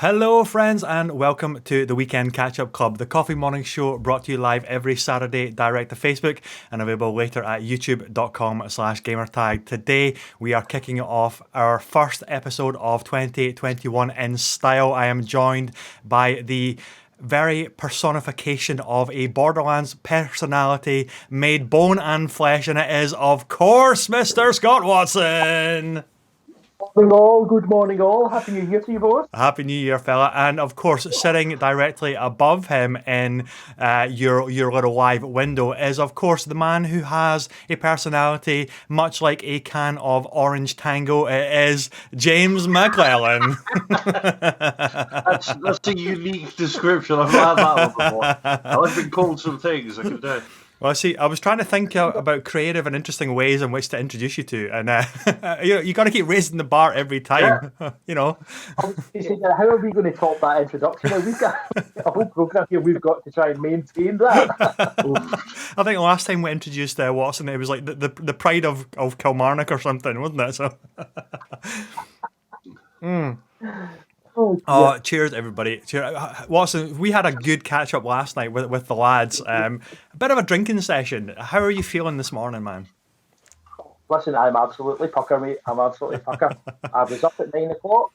Hello, friends, and welcome to the Weekend Catch-Up Club, the coffee morning show brought to you live every Saturday direct to Facebook and available later at youtube.com/gamertag. Today, we are kicking off our first episode of 2021 in style. I am joined by the very personification of a Borderlands personality made bone and flesh, and it is, of course, Mr. Scott Watson. Morning all, good morning all, Happy New Year to you both. Happy New Year, fella. And of course, sitting directly above him in your little live window is, of course, the man who has a personality much like a can of Orange Tango. It is James McClellan. That's a unique description. I've not had that one before. I've been called some things I can do. Well, see, I was trying to think about creative and interesting ways in which to introduce you to, and you got to keep raising the bar every time, Yeah. you know. How are we going to top that introduction? We've got a whole programme here, we've got to try and maintain that. I think the last time we introduced Watson, it was like the pride of Kilmarnock or something, wasn't it? So. Oh, cheers, everybody. Cheers. Watson, we had a good catch-up last night with the lads. A bit of a drinking session. How are you feeling this morning, man? Listen, I'm absolutely pucker, mate. I'm absolutely pucker. I was up at 9 o'clock.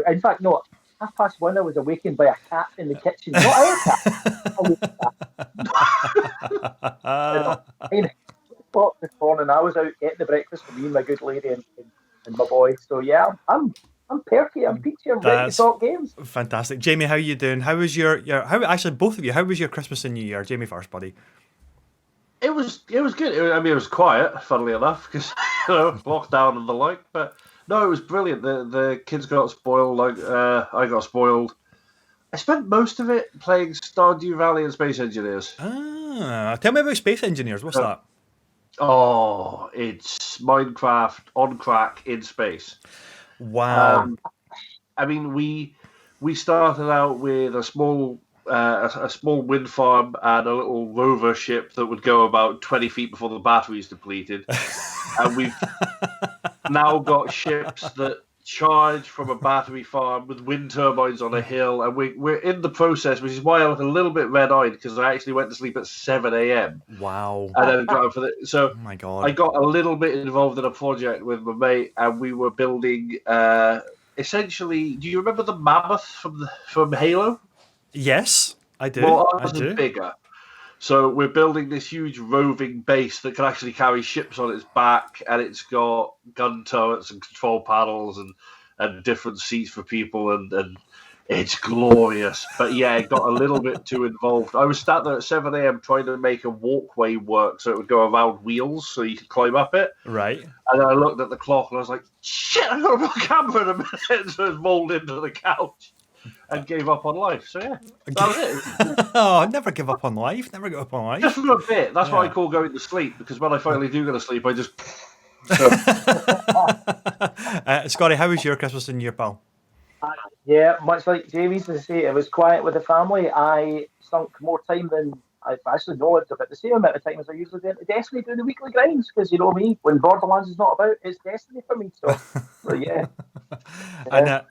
In fact, no, 1:30 I was awakened by a cat in the kitchen. Not our cat. At 9 o'clock this morning, I was out getting the breakfast for me and my good lady and my boy. So yeah, I'm perky, I'm peachy, I'm ready to talk games. Fantastic. Jamie, how are you doing? How was actually both of you, how was your Christmas and New Year? Jamie first, buddy. It was good. It was quiet, funnily enough, because lockdown and the like. But no, it was brilliant. The kids got spoiled. I got spoiled. I spent most of it playing Stardew Valley and Space Engineers. Tell me about Space Engineers. What's that? Oh, it's Minecraft on crack in space. Wow. I mean, we started out with a small wind farm and a little rover ship that would go about 20 feet before the battery's depleted. And we've now got ships that charge from a battery farm with wind turbines on a hill. And we're in the process, which is why I look a little bit red-eyed, because I actually went to sleep at 7 a.m. Wow. And then got for oh my God. I got a little bit involved in a project with my mate, and we were building essentially. Do you remember the mammoth from Halo? Yes, I do. Well, I do. Bigger. So we're building this huge roving base that can actually carry ships on its back, and it's got gun turrets and control panels and different seats for people, and it's glorious. But yeah, it got a little bit too involved. I was sat there at 7 a.m. trying to make a walkway work so it would go around wheels so you could climb up it. Right. And then I looked at the clock and I was like, shit, I've got to put a camera in a minute. So it rolled into the couch and gave up on life. So yeah, that was it. Oh, never give up on life. Never give up on life. Just for a bit. That's what I call going to sleep, because when I finally do go to sleep, I just... Scotty, how was your Christmas and New Year, pal? Yeah, much like Jamie's, as I say, it was quiet with the family. I sunk more time than I've actually know. It's about the same amount of time as I usually do into Destiny doing the weekly grinds, because you know me, when Borderlands is not about, it's Destiny for me. So yeah.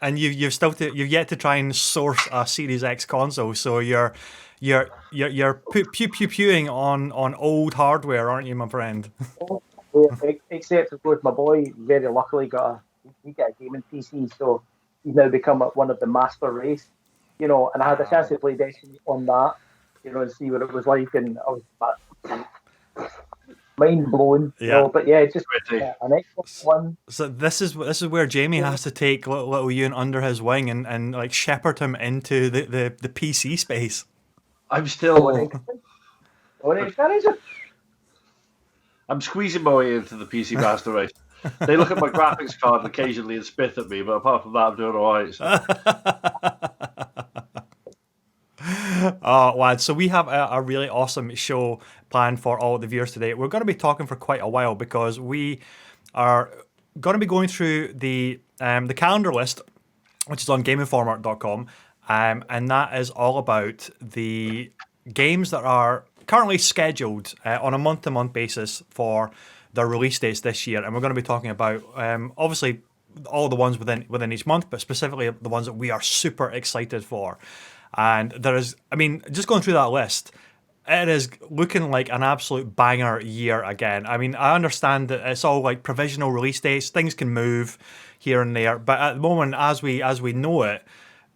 And you've yet to try and source a Series X console, so you're pewing on old hardware, aren't you, my friend? Except of course, my boy very luckily got a gaming PC, so he's now become one of the master race, you know. And I had a chance to play Destiny on that, you know, and see what it was like, and I was mind blown, you know. But yeah, it's just an excellent one. So this is where Jamie has to take little Ewan under his wing and like shepherd him into the PC space. I'm still. Encourage it. I'm squeezing my way into the PC Master Race. They look at my graphics card occasionally and spit at me, but apart from that, I'm doing all right. So. Oh, lads, so we have a really awesome show planned for all the viewers today. We're going to be talking for quite a while because we are going to be going through the calendar list, which is on GameInformer.com, and that is all about the games that are currently scheduled on a month-to-month basis for their release dates this year. And we're going to be talking about, obviously, all the ones within each month, but specifically the ones that we are super excited for. And there is, I mean, just going through that list, it is looking like an absolute banger year again. I mean, I understand that it's all like provisional release dates, things can move here and there, but at the moment, as we know it,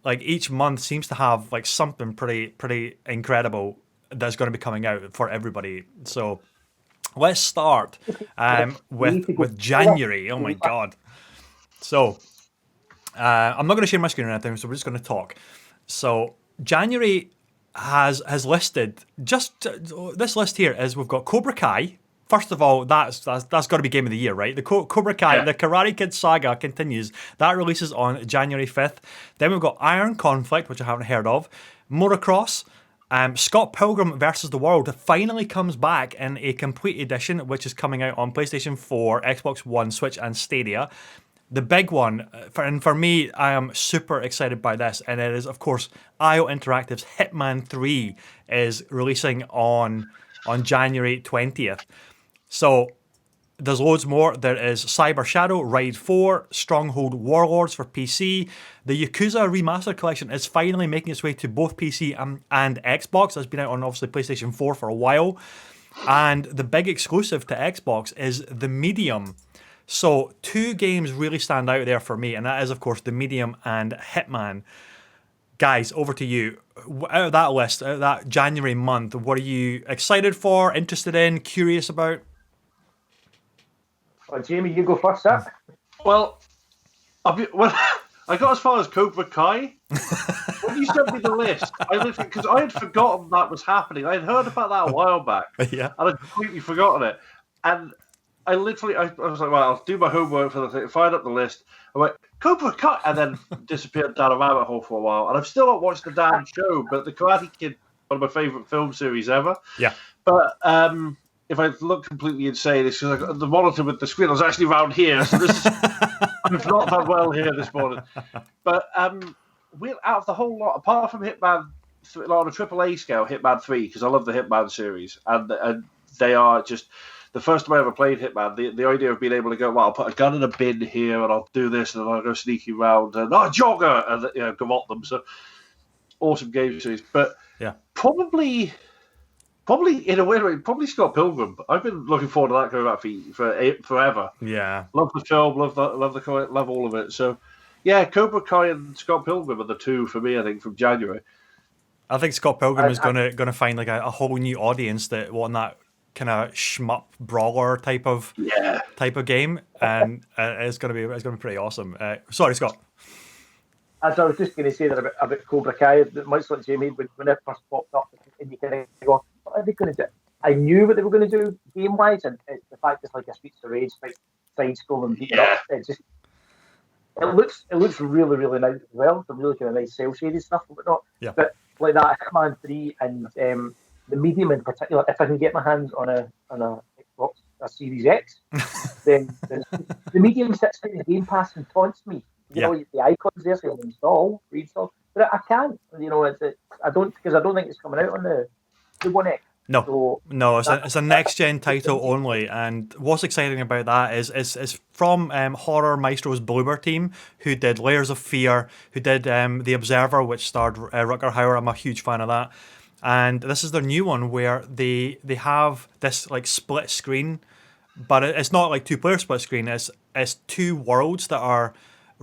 like each month seems to have like something pretty incredible that's going to be coming out for everybody. So let's start with January. Oh my god! So I'm not going to share my screen or anything, so we're just going to talk. So January has listed just this list here is we've got Cobra Kai. First of all, that's got to be game of the year, right? The Cobra Kai, the Karate Kid saga continues. That releases on January 5th. Then we've got Iron Conflict, which I haven't heard of. Motocross. Scott Pilgrim vs. the World finally comes back in a complete edition, which is coming out on PlayStation 4, Xbox One, Switch, and Stadia. The big one, for me, I am super excited by this, and it is, of course, IO Interactive's Hitman 3 is releasing on January 20th. So there's loads more. There is Cyber Shadow, Ride 4, Stronghold Warlords for PC. The Yakuza Remastered Collection is finally making its way to both PC and Xbox. It's been out on, obviously, PlayStation 4 for a while. And the big exclusive to Xbox is The Medium. So 2 games really stand out there for me, and that is, of course, The Medium and Hitman. Guys, over to you. Out of that list, out of that January month, what are you excited for, interested in, curious about? Well, Jamie, you go first, sir. Well, I got as far as Cobra Kai. When you sent me the list, because I had forgotten that was happening. I had heard about that a while back, Yeah. and I'd completely forgotten it. And I was like, well, I'll do my homework for the thing, find up the list. I went, Cobra Kai, and then disappeared down a rabbit hole for a while. And I've still not watched the damn show, but The Karate Kid, one of my favourite film series ever. Yeah. But if I look completely insane, it's because the monitor with the screen was actually around here. So this is, I've not done well here this morning. But we're out of the whole lot, apart from Hitman, on a AAA scale, Hitman 3, because I love the Hitman series. And they are just... The first time I ever played Hitman, the idea of being able to go, well, I'll put a gun in a bin here and I'll do this and then I'll go sneaking around and jogger and go at them. So awesome game series. But yeah, probably in a way, probably Scott Pilgrim. I've been looking forward to that going back for forever. Yeah, love the film, love all of it. So yeah, Cobra Kai and Scott Pilgrim are the 2 for me. I think from January. I think Scott Pilgrim is gonna find like a whole new audience that want that kind of shmup brawler type of game, and it's gonna be pretty awesome. Sorry, Scott. As I was just going to say that about Cobra Kai, much like Jamie, when it first popped up, and you kind of go, what are they going to do? I knew what they were going to do game wise, and the fact it's like a Streets of Rage side scroll and beat it up. It looks really really nice as well. Some really kind of nice cel shaded stuff and whatnot. Yeah. But like that Hitman 3 and The Medium in particular, if I can get my hands on a Xbox, a Series X, then The Medium sits in the Game Pass and taunts me. You know, the icons there saying reinstall, but I can't. You know, I don't think it's coming out on the One X. No, it's a next gen title only. And what's exciting about that is from Horror Maestro's Bloober team, who did Layers of Fear, who did The Observer, which starred Rutger Hauer. I'm a huge fan of that. And this is their new one where they have this like split screen, but it's not like 2-player split screen. It's 2 worlds that are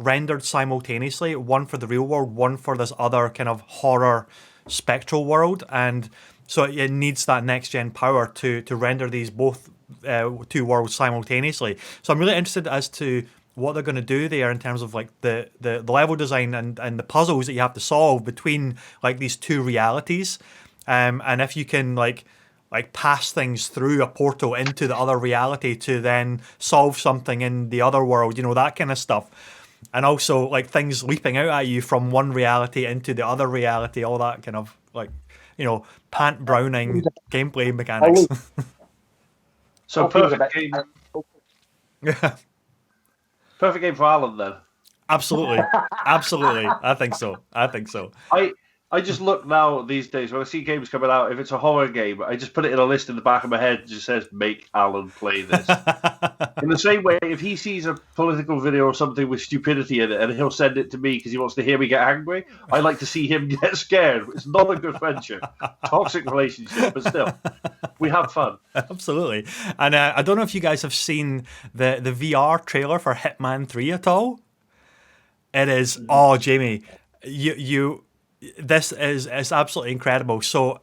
rendered simultaneously, one for the real world, one for this other kind of horror spectral world, and so it needs that next gen power to render these both 2 worlds simultaneously. So I'm really interested as to what they're going to do there in terms of like the level design and the puzzles that you have to solve between like these 2 realities, and if you can like pass things through a portal into the other reality to then solve something in the other world, you know, that kind of stuff. And also like things leaping out at you from one reality into the other reality, all that kind of like, you know, pant browning gameplay mechanics. So perfect game. Yeah. Perfect game for Alan then. Absolutely. I think so. I just look now these days when I see games coming out. If it's a horror game, I just put it in a list in the back of my head. That just says, "Make Alan play this." In the same way, if he sees a political video or something with stupidity in it, and he'll send it to me because he wants to hear me get angry, I like to see him get scared. It's not a good friendship, toxic relationship, but still, we have fun. Absolutely. And I don't know if you guys have seen the VR trailer for Hitman 3 at all. It is, oh, Jamie, this is absolutely incredible. So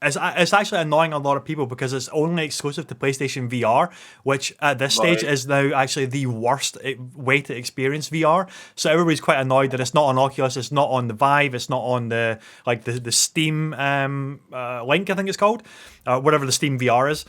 it's actually annoying a lot of people because it's only exclusive to PlayStation VR, which at this stage is now actually the worst way to experience VR. So everybody's quite annoyed that it's not on Oculus, it's not on the Vive, it's not on the Steam Link, I think it's called, whatever the Steam VR is.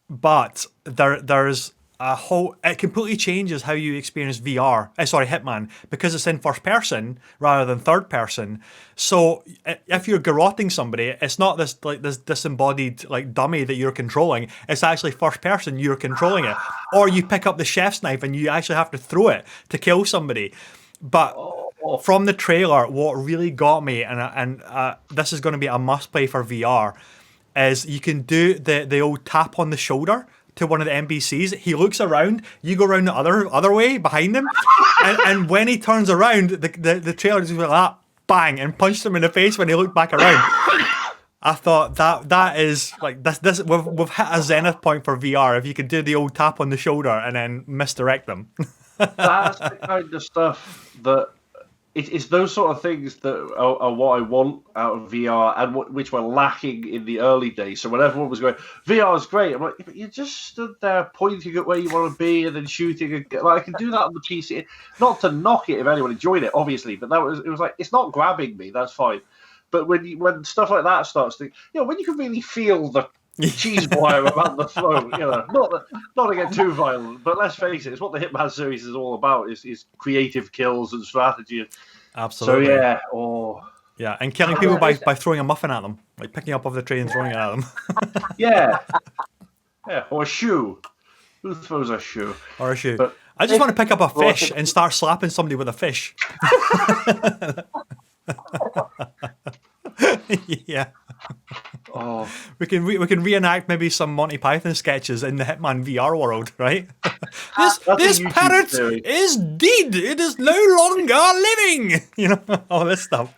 But there's a whole, it completely changes how you experience Hitman, because it's in first person rather than third person. So if you're garroting somebody, it's not this disembodied like dummy that you're controlling. It's actually first person, you're controlling it. Or you pick up the chef's knife and you actually have to throw it to kill somebody. But from the trailer, what really got me, and this is going to be a must play for VR, is you can do the old tap on the shoulder to one of the NPCs. He looks around, you go around the other way behind him, and when he turns around, the trailer just went like that, bang, and punched him in the face when he looked back around. I thought that is like this we've hit a zenith point for VR if you could do the old tap on the shoulder and then misdirect them. That's the kind of stuff that it's those sort of things that are what I want out of VR, and which were lacking in the early days. So when everyone was going, VR is great, I'm like, but you just stood there pointing at where you want to be and then shooting. Like, I can do that on the PC. Not to knock it if anyone enjoyed it, obviously, but it was like, it's not grabbing me. That's fine. But when stuff like that starts to, when you can really feel the cheese wire around the throat, not to get too violent, but let's face it, it's what the Hitman series is all about, is creative kills and strategy. Absolutely. So yeah, and killing people by throwing a muffin at them, like picking up off the tray and throwing it at them. yeah, or a shoe. Who throws a shoe? Or a shoe. But I just want to pick up a fish and start slapping somebody with a fish. Yeah. Oh, we can reenact maybe some Monty Python sketches in the Hitman VR world, right? this parrot is dead. It is no longer living. All this stuff.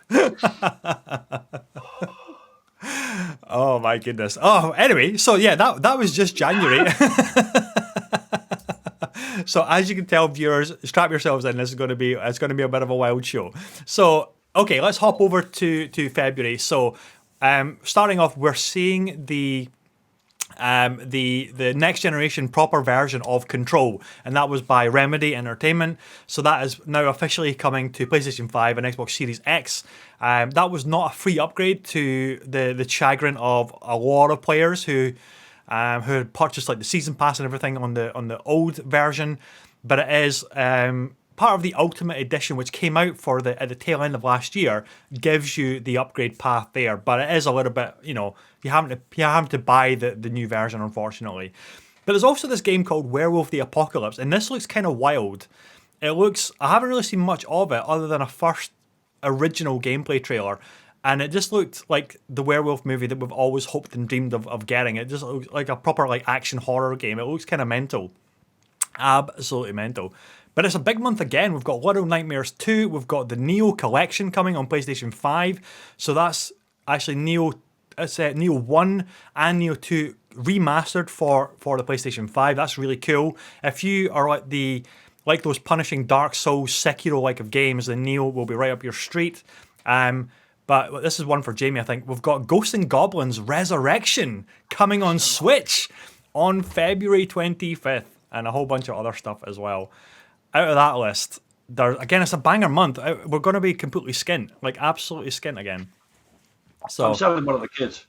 Oh my goodness. Oh, anyway, so yeah, that was just January. So as you can tell, viewers, strap yourselves in. It's going to be a bit of a wild show. So okay, let's hop over to February. So. Starting off, we're seeing the next generation proper version of Control, and that was by Remedy Entertainment. So that is now officially coming to PlayStation 5 and Xbox Series X. That was not a free upgrade, to the chagrin of a lot of players who had purchased like the season pass and everything on the old version, but it is part of the Ultimate Edition, which came out at the tail end of last year, gives you the upgrade path there. But it is a little bit, you have to buy the new version, unfortunately. But there's also this game called Werewolf the Apocalypse, and this looks kind of wild. I haven't really seen much of it other than a first original gameplay trailer, and it just looked like the werewolf movie that we've always hoped and dreamed of getting. It just looks like a proper like action horror game. It looks kind of mental. Absolutely mental. But it's a big month again. We've got Little Nightmares 2. We've got the Neo Collection coming on PlayStation 5. So that's actually Neo 1 and Neo 2 remastered for the PlayStation 5. That's really cool. If you are like those punishing Dark Souls, Sekiro-like of games, then Neo will be right up your street. But this is one for Jamie, I think. We've got Ghosts and Goblins Resurrection coming on Switch on February 25th, and a whole bunch of other stuff as well. Out of that list, again, it's a banger month. We're going to be completely skint, like absolutely skint again. So I'm selling one of the kids.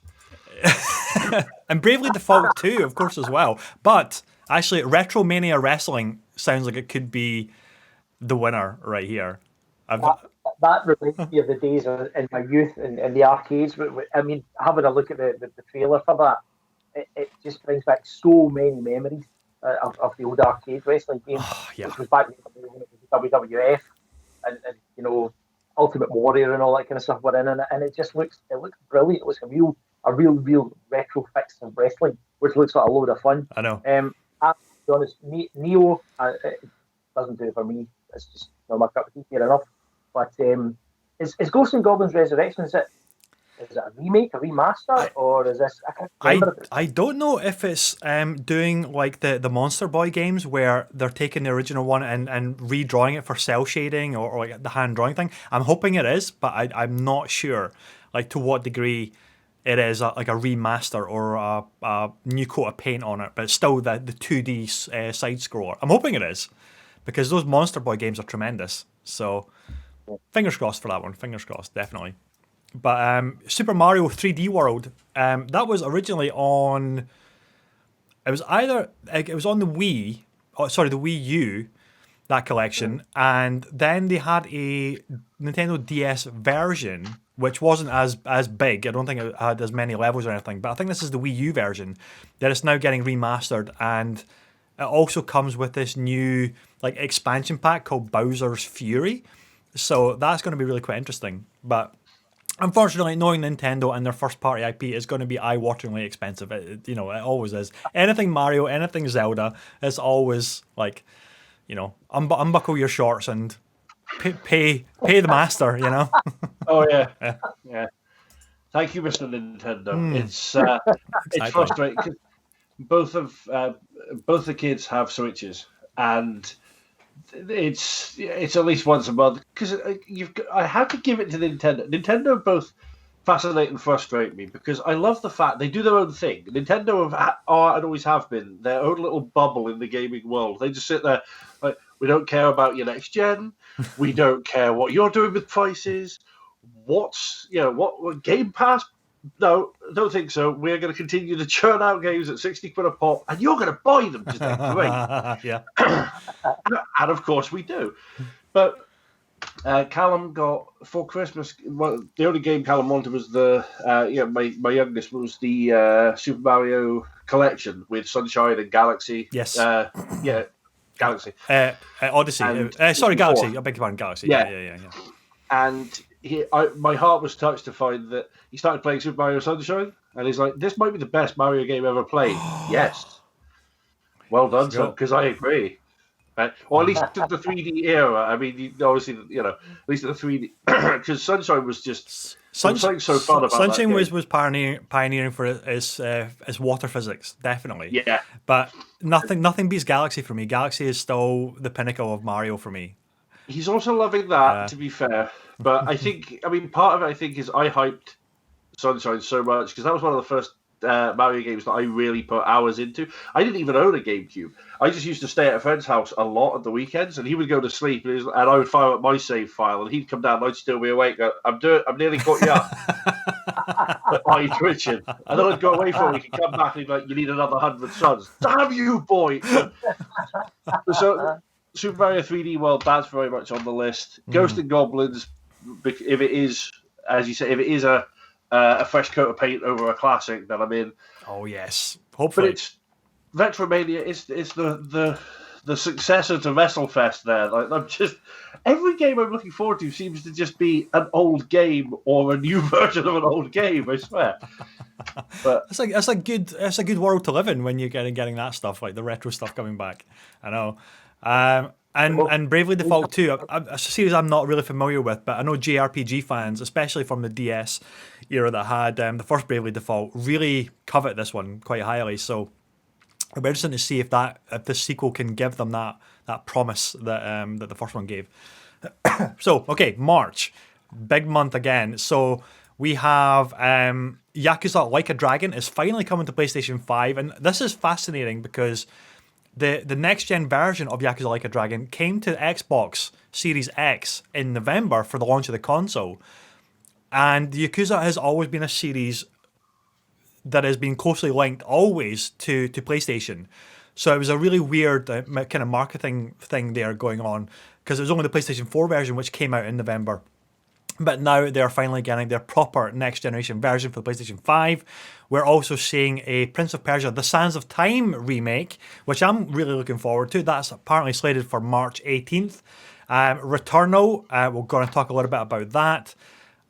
And Bravely Default 2, of course, as well. But actually, Retromania Wrestling sounds like it could be the winner right here. That reminds me of the days in my youth in the arcades. I mean, having a look at the trailer for that, it just brings back so many memories of the old arcade wrestling games, which was back when it was WWF, and Ultimate Warrior and all that kind of stuff were in it, and it looks brilliant. It looks a real retro fix of wrestling, which looks like a load of fun. I know. To be honest, Neo it doesn't do it for me. It's just not my cup of tea, fair enough. But is Ghosts and Goblins Resurrection, is it a remake, a remaster, or is this? I can't remember. I don't know if it's doing like the Monster Boy games where they're taking the original one and redrawing it for cell shading or like the hand drawing thing. I'm hoping it is, but I'm not sure like to what degree it is like a remaster or a new coat of paint on it, but it's still the 2D side scroller. I'm hoping it is because those Monster Boy games are tremendous. So fingers crossed for that one. Fingers crossed, definitely. But Super Mario 3D World, that was originally on. It was on the Wii, the Wii U, that collection, and then they had a Nintendo DS version, which wasn't as big. I don't think it had as many levels or anything. But I think this is the Wii U version that is now getting remastered, and it also comes with this new like expansion pack called Bowser's Fury. So that's going to be really quite interesting, but. Unfortunately, knowing Nintendo and their first-party IP is going to be eye-wateringly expensive. It always is. Anything Mario, anything Zelda, it's always like, unbuckle your shorts and pay the master. Oh yeah. Thank you, Mr. Nintendo. It's frustrating because both the kids have Switches, and it's at least once a month because I have to give it to Nintendo. Nintendo both fascinate and frustrate me because I love the fact they do their own thing. Nintendo are and always have been their own little bubble in the gaming world. They just sit there like, we don't care about your next gen, we don't care what you're doing with prices. What Game Pass? No, don't think so. We're going to continue to churn out games at 60 quid a pop, and you're going to buy them today. Great. Yeah. And of course we do. But Callum got, for Christmas, well, the only game Callum wanted was my youngest was the Super Mario Collection with Sunshine and Galaxy. Yes. Galaxy. Odyssey. Galaxy. I beg your pardon, Galaxy. Yeah. And my heart was touched to find that he started playing Super Mario Sunshine, and he's like, "This might be the best Mario game ever played." Yes, well done, son, because I agree. Or at least in the 3D era. I mean, obviously, at least in the 3D, because Sunshine was just something so fun about Sunshine that was pioneering for its water physics, definitely. Yeah, but nothing beats Galaxy for me. Galaxy is still the pinnacle of Mario for me. He's also loving that, to be fair. But part of it, is I hyped Sunshine so much because that was one of the first Mario games that I really put hours into. I didn't even own a GameCube. I just used to stay at a friend's house a lot at the weekends, and he would go to sleep, and I would fire up my save file, and he'd come down, and I'd still be awake. I'm nearly caught you up. Eye twitching. And then I'd go away for a week and come back, and he'd be like, you need another 100 suns. Damn you, boy! So Super Mario 3D World, that's very much on the list. Ghost and Goblins, if it is, as you say, if it is a fresh coat of paint over a classic, then I'm in. Oh yes, hopefully. But it's Retromania. It's the successor to WrestleFest. There, like I'm just every game I'm looking forward to seems to just be an old game or a new version of an old game. I swear. But it's a good world to live in when you're getting that stuff, like the retro stuff coming back. I know. And Bravely Default 2, a series I'm not really familiar with, but I know JRPG fans, especially from the DS era that had the first Bravely Default, really covet this one quite highly. So it'll be interesting to see if this sequel can give them that promise that the first one gave. So, okay, March, big month again. So we have Yakuza Like a Dragon is finally coming to PlayStation 5, and this is fascinating because the next-gen version of Yakuza Like a Dragon came to Xbox Series X in November for the launch of the console. And Yakuza has always been a series that has been closely linked always to PlayStation. So it was a really weird kind of marketing thing there going on because it was only the PlayStation 4 version which came out in November. But now they're finally getting their proper next-generation version for the PlayStation 5. We're also seeing a Prince of Persia: The Sands of Time remake, which I'm really looking forward to. That's apparently slated for March 18th. Returnal, we're going to talk a little bit about that.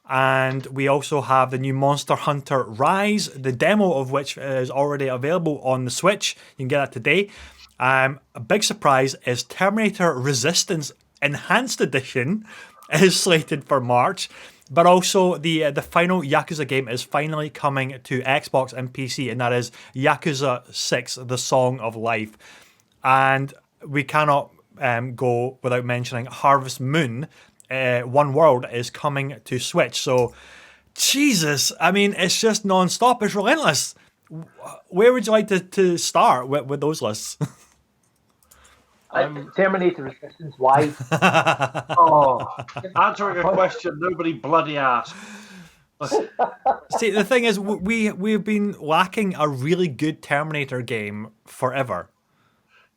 And we also have the new Monster Hunter Rise, the demo of which is already available on the Switch. You can get that today. A big surprise is Terminator Resistance Enhanced Edition is slated for March. But also the final Yakuza game is finally coming to Xbox and PC, and that is Yakuza 6, The Song of Life. And we cannot go without mentioning Harvest Moon, One World, is coming to Switch. So, Jesus, I mean, it's just non-stop. It's relentless. Where would you like to start with those lists? Terminator Resistance, why? Answering a question nobody bloody asked. See, the thing is, we've been lacking a really good Terminator game forever.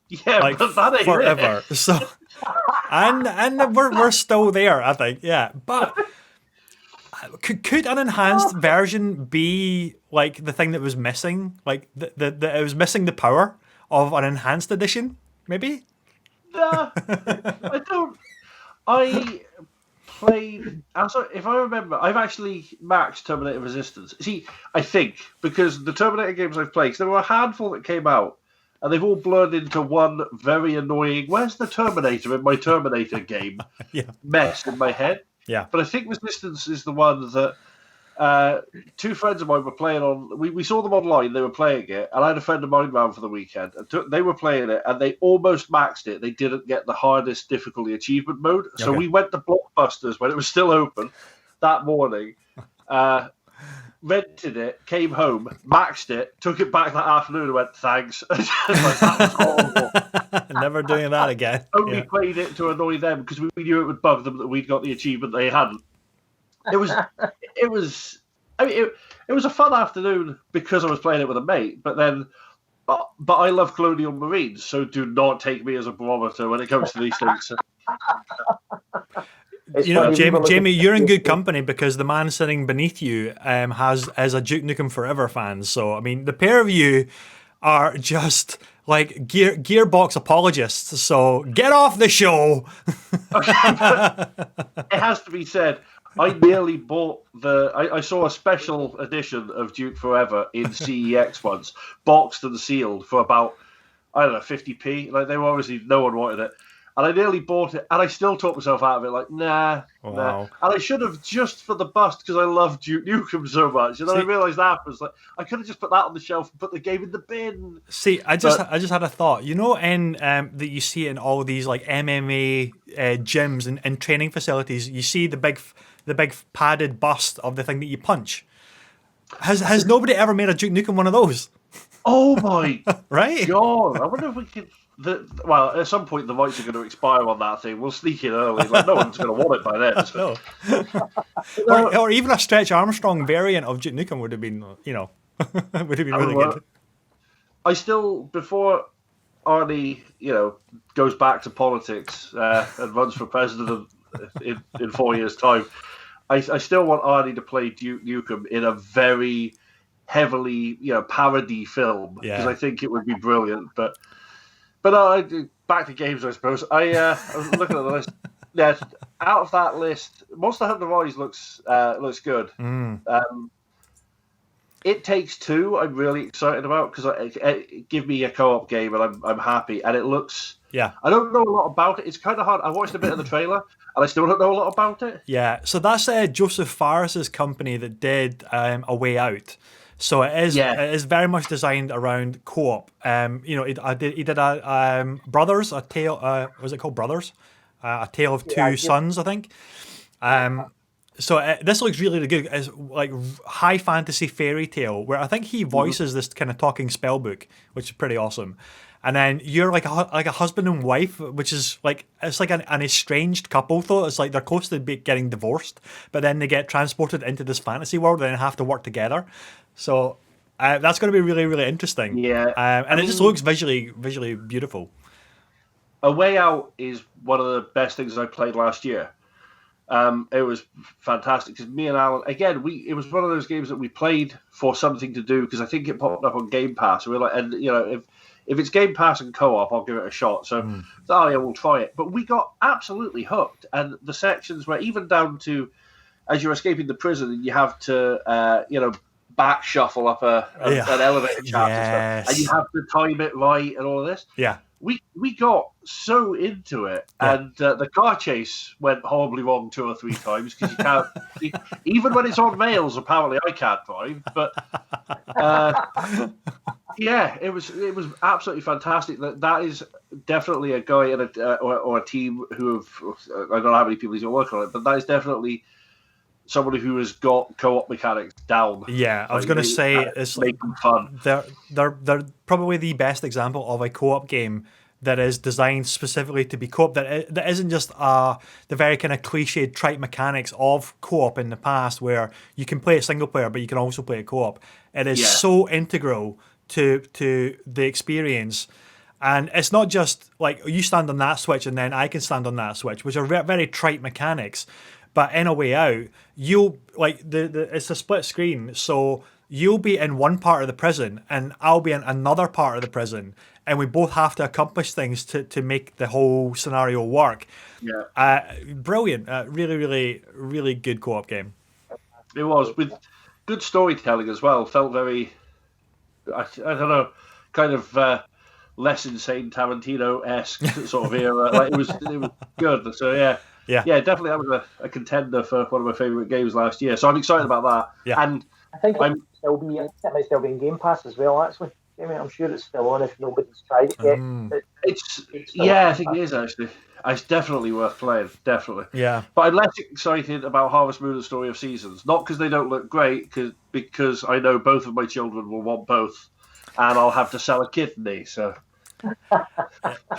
Yeah, like but that ain't forever. It. So, and we're still there, I think. Yeah, but could an enhanced version be like the thing that was missing? Like it was missing the power of an enhanced edition, maybe. Nah, I don't. I played. I'm sorry, if I remember, I've actually maxed Terminator Resistance. See, I think because the Terminator games I've played, there were a handful that came out, and they've all blurred into one very annoying. Where's the Terminator in my Terminator game? Mess in my head. Yeah, but I think Resistance is the one that. Two friends of mine were playing on. We saw them online. They were playing it, and I had a friend of mine around for the weekend. And they were playing it, and they almost maxed it. They didn't get the hardest difficulty achievement mode. So we went to Blockbusters when it was still open that morning. Rented it, came home, maxed it, took it back that afternoon, and went thanks. Like, that was horrible. Never doing that again. Only played it to annoy them because we knew it would bug them that we'd got the achievement they hadn't. It was. I mean, it was a fun afternoon because I was playing it with a mate. But then, but I love Colonial Marines, so do not take me as a barometer when it comes to these things. You know, Jamie, you're in good company because the man sitting beneath you is a Duke Nukem Forever fan. So I mean, the pair of you are just like Gearbox apologists. So get off the show. It has to be said. I nearly bought I saw a special edition of Duke Forever in CEX once, boxed and sealed for about, I don't know, 50p. Like, they were obviously, no one wanted it. And I nearly bought it, and I still talked myself out of it, like, nah. And I should have just for the bust, because I love Duke Nukem so much. And then I realised afterwards, like, I could have just put that on the shelf and put the game in the bin. See, I just had a thought. You know, in that you see in all these like MMA gyms and training facilities, you see the big padded bust of the thing that you punch. Has nobody ever made a Duke Nukem one of those? Oh my right? God, I wonder if we could. Well, at some point the rights are going to expire on that thing. We'll sneak in early. Like, no one's going to want it by then. So. or even a Stretch Armstrong variant of Duke Nukem would have been, would have been really good. I still, before Arnie, goes back to politics and runs for president in 4 years' time, I still want Arnie to play Duke Nukem in a very heavily, parody film because I think it would be brilliant. But back to games, I suppose. I was looking at the list. Yeah, out of that list, Monster Hunter Rise looks good. It Takes Two, I'm really excited about because it give me a co-op game and I'm happy. And it looks. Yeah. I don't know a lot about it. It's kind of hard. I watched a bit of the trailer and I still don't know a lot about it. Yeah. So that's Joseph Fares's company that did A Way Out. So it is very much designed around co-op. He did a Brothers, a tale. Was it called Brothers? A Tale of Two Sons, I think. So this looks really, really good. It's like high fantasy fairy tale where I think he voices this kind of talking spell book, which is pretty awesome. And then you're like a husband and wife, which is like it's like an estranged couple. Though it's like they're close to getting divorced, but then they get transported into this fantasy world and then have to work together. So that's going to be really, really interesting. Yeah, and it just looks visually beautiful. A Way Out is one of the best things I played last year. It was fantastic because me and Alan, again, it was one of those games that we played for something to do because I think it popped up on Game Pass. We were like, and if it's Game Pass and co-op, I'll give it a shot. So, oh yeah, we'll try it. But we got absolutely hooked, and the sections where even down to as you're escaping the prison, and you have to back shuffle up an elevator shaft and stuff, and you have to time it right and all of this. Yeah. We got so into it, and the car chase went horribly wrong 2 or 3 times because you can't, even when it's on rails. Apparently, I can't drive, but it was absolutely fantastic. That is definitely a guy and or a team who have, I don't know how many people he's working on it, but that is definitely somebody who has got co-op mechanics down. Yeah, I was going to say it's like fun. They're probably the best example of a co-op game that is designed specifically to be co-op. That isn't just the very kind of cliched trite mechanics of co-op in the past, where you can play it single player, but you can also play it co-op. It is so integral to the experience. And it's not just like you stand on that switch and then I can stand on that switch, which are very trite mechanics. But in a way out, you'll like it's a split screen, so you'll be in one part of the prison and I'll be in another part of the prison, and we both have to accomplish things to make the whole scenario work. Yeah, brilliant, really, really, really good co-op game. It was with good storytelling as well. Felt very, I don't know, kind of less insane Tarantino-esque sort of era. Like it was good. So yeah, definitely that was a contender for one of my favourite games last year. So I'm excited about that. Yeah. And I think it might still be in Game Pass as well, actually. I mean, I'm sure it's still on if nobody's tried it yet. I think it is actually. It's definitely worth playing, definitely. Yeah. But I'm less excited about Harvest Moon and Story of Seasons. Not because they don't look great, because I know both of my children will want both, and I'll have to sell a kidney, so...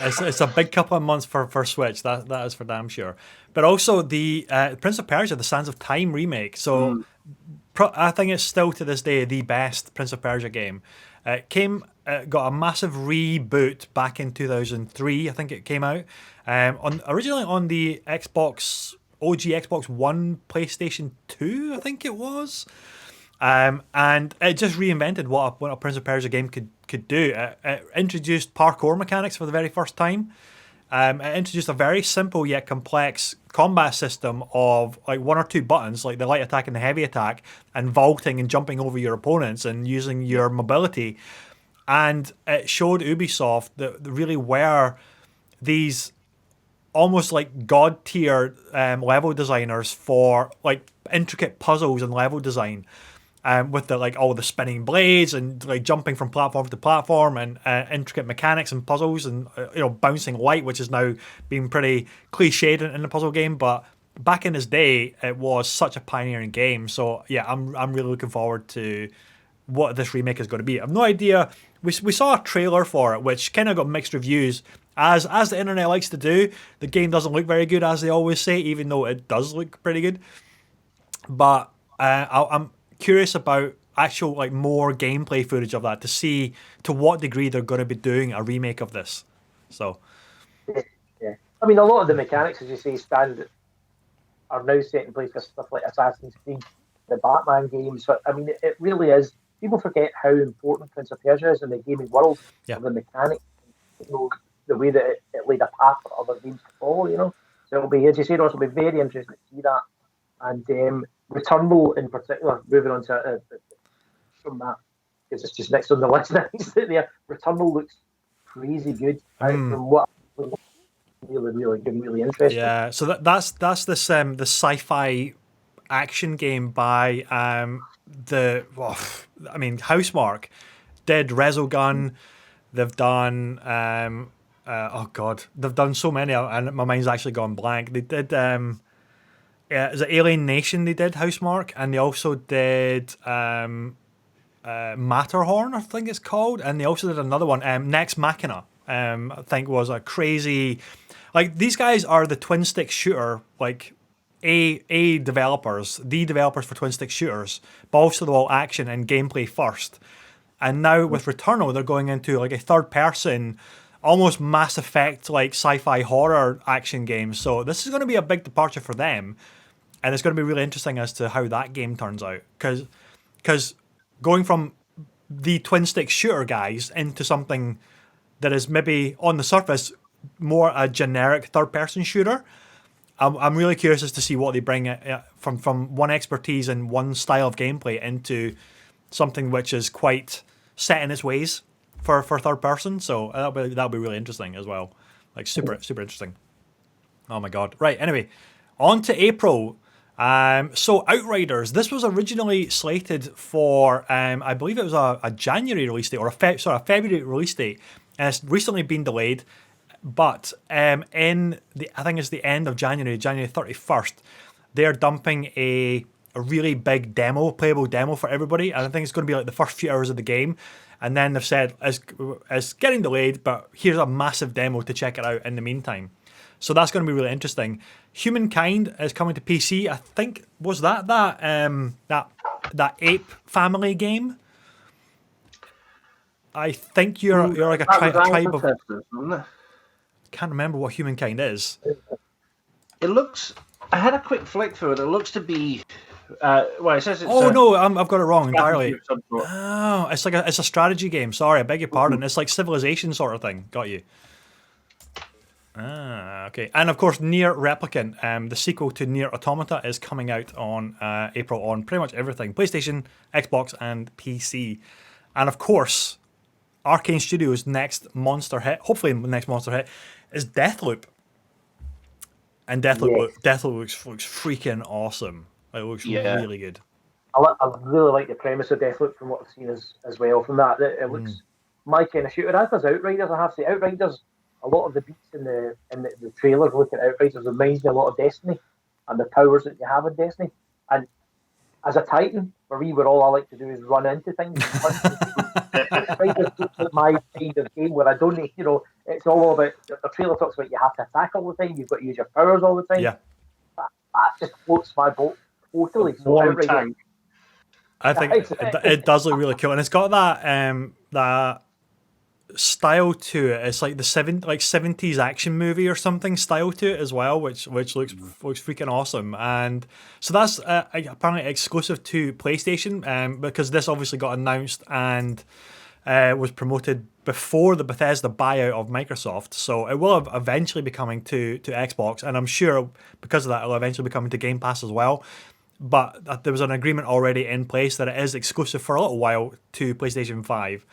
It's a big couple of months for Switch, that is for damn sure. But also the Prince of Persia, the Sands of Time remake. So I think it's still to this day the best Prince of Persia game. It got a massive reboot back in 2003, I think it came out. Originally on the OG Xbox One, PlayStation 2, I think it was. And it just reinvented what a Prince of Persia game could do. It introduced parkour mechanics for the very first time. It introduced a very simple yet complex combat system of like 1 or 2 buttons, like the light attack and the heavy attack, and vaulting and jumping over your opponents and using your mobility. And it showed Ubisoft that really were these almost like god tier level designers for like intricate puzzles and level design. With all the spinning blades and like jumping from platform to platform and intricate mechanics and puzzles and bouncing light, which is now being pretty cliched in the puzzle game. But back in his day, it was such a pioneering game. So yeah, I'm really looking forward to what this remake is going to be. I've no idea. We saw a trailer for it, which kind of got mixed reviews. As the internet likes to do, the game doesn't look very good, as they always say, even though it does look pretty good. But I'm curious about actual more gameplay footage of that to see to what degree they're going to be doing a remake of this. So yeah, I mean, a lot of the mechanics, as you say, are now set in place for stuff like Assassin's Creed, the Batman games. But I mean, it really is. People forget how important Prince of Persia is in the gaming world. Yeah. The mechanics, the way that it laid a path for other games to follow. So it'll be, as you say, it'll be very interesting to see that. And Returnal in particular, moving on to from that, because it's just next on the list there. Returnal looks crazy good. From what really good, really interesting. Yeah, so that's this the sci-fi action game by Housemarque did Resogun. They've done they've done so many, and my mind's actually gone blank. They did is it Alien Nation? They did Housemarque, and they also did Matterhorn, I think it's called, and they also did another one, Nex Machina. I think was a crazy. These guys are the twin stick shooter the developers for twin stick shooters, but also all action and gameplay first. And now with Returnal, they're going into a third person, almost Mass Effect sci-fi horror action game. So this is going to be a big departure for them, and it's going to be really interesting as to how that game turns out. Because going from the twin stick shooter guys into something that is maybe on the surface more a generic third-person shooter. I'm really curious as to see what they bring from one expertise and one style of gameplay into something which is quite set in its ways for third person. So that'll be really interesting as well. Like super interesting. Oh my god! Right. Anyway, on to April. So Outriders. This was originally slated for I believe it was a January release date or a February release date, and it's recently been delayed. But I think it's the end of January 31st, they're dumping a really big playable demo for everybody. And I think it's going to be like the first few hours of the game. And then they've said, it's getting delayed, but here's a massive demo to check it out in the meantime. So that's going to be really interesting. Humankind is coming to PC. I think, was that ape family game? I think you're like a tribe of... Can't remember what Humankind is. It looks... I had a quick flick through it. It looks to be... it says it's... Oh, no, I've got it wrong entirely. Oh, it's a strategy game. Sorry, I beg your pardon. It's like Civilization sort of thing. Got you. Okay. And, of course, Nier Replicant, the sequel to Nier Automata, is coming out on April on pretty much everything. PlayStation, Xbox, and PC. And, of course, Arcane Studios' next monster hit, hopefully the next monster hit, is Deathloop. And Deathloop looks freaking awesome. It looks really good. I really like the premise of Deathloop from what I've seen as well. From that, it looks my kind of shooter. As does Outriders, I have to say. Outriders, a lot of the beats in the trailers looking at Outriders reminds me a lot of Destiny and the powers that you have in Destiny. And as a Titan, for me, where all I like to do is run into things. Outriders looks like my kind of game where I don't need, it's all about, the trailer talks about you have to attack all the time, you've got to use your powers all the time. Yeah. That just floats my boat totally. So Outriders, I think it does look really cool, and it's got that style to it. It's like the 70s action movie or something style to it as well, which looks freaking awesome. And so that's apparently exclusive to PlayStation, because this obviously got announced and was promoted before the Bethesda buyout of Microsoft. So it will eventually be coming to Xbox, and I'm sure because of that it'll eventually be coming to Game Pass as well. But there was an agreement already in place that it is exclusive for a little while to PlayStation 5.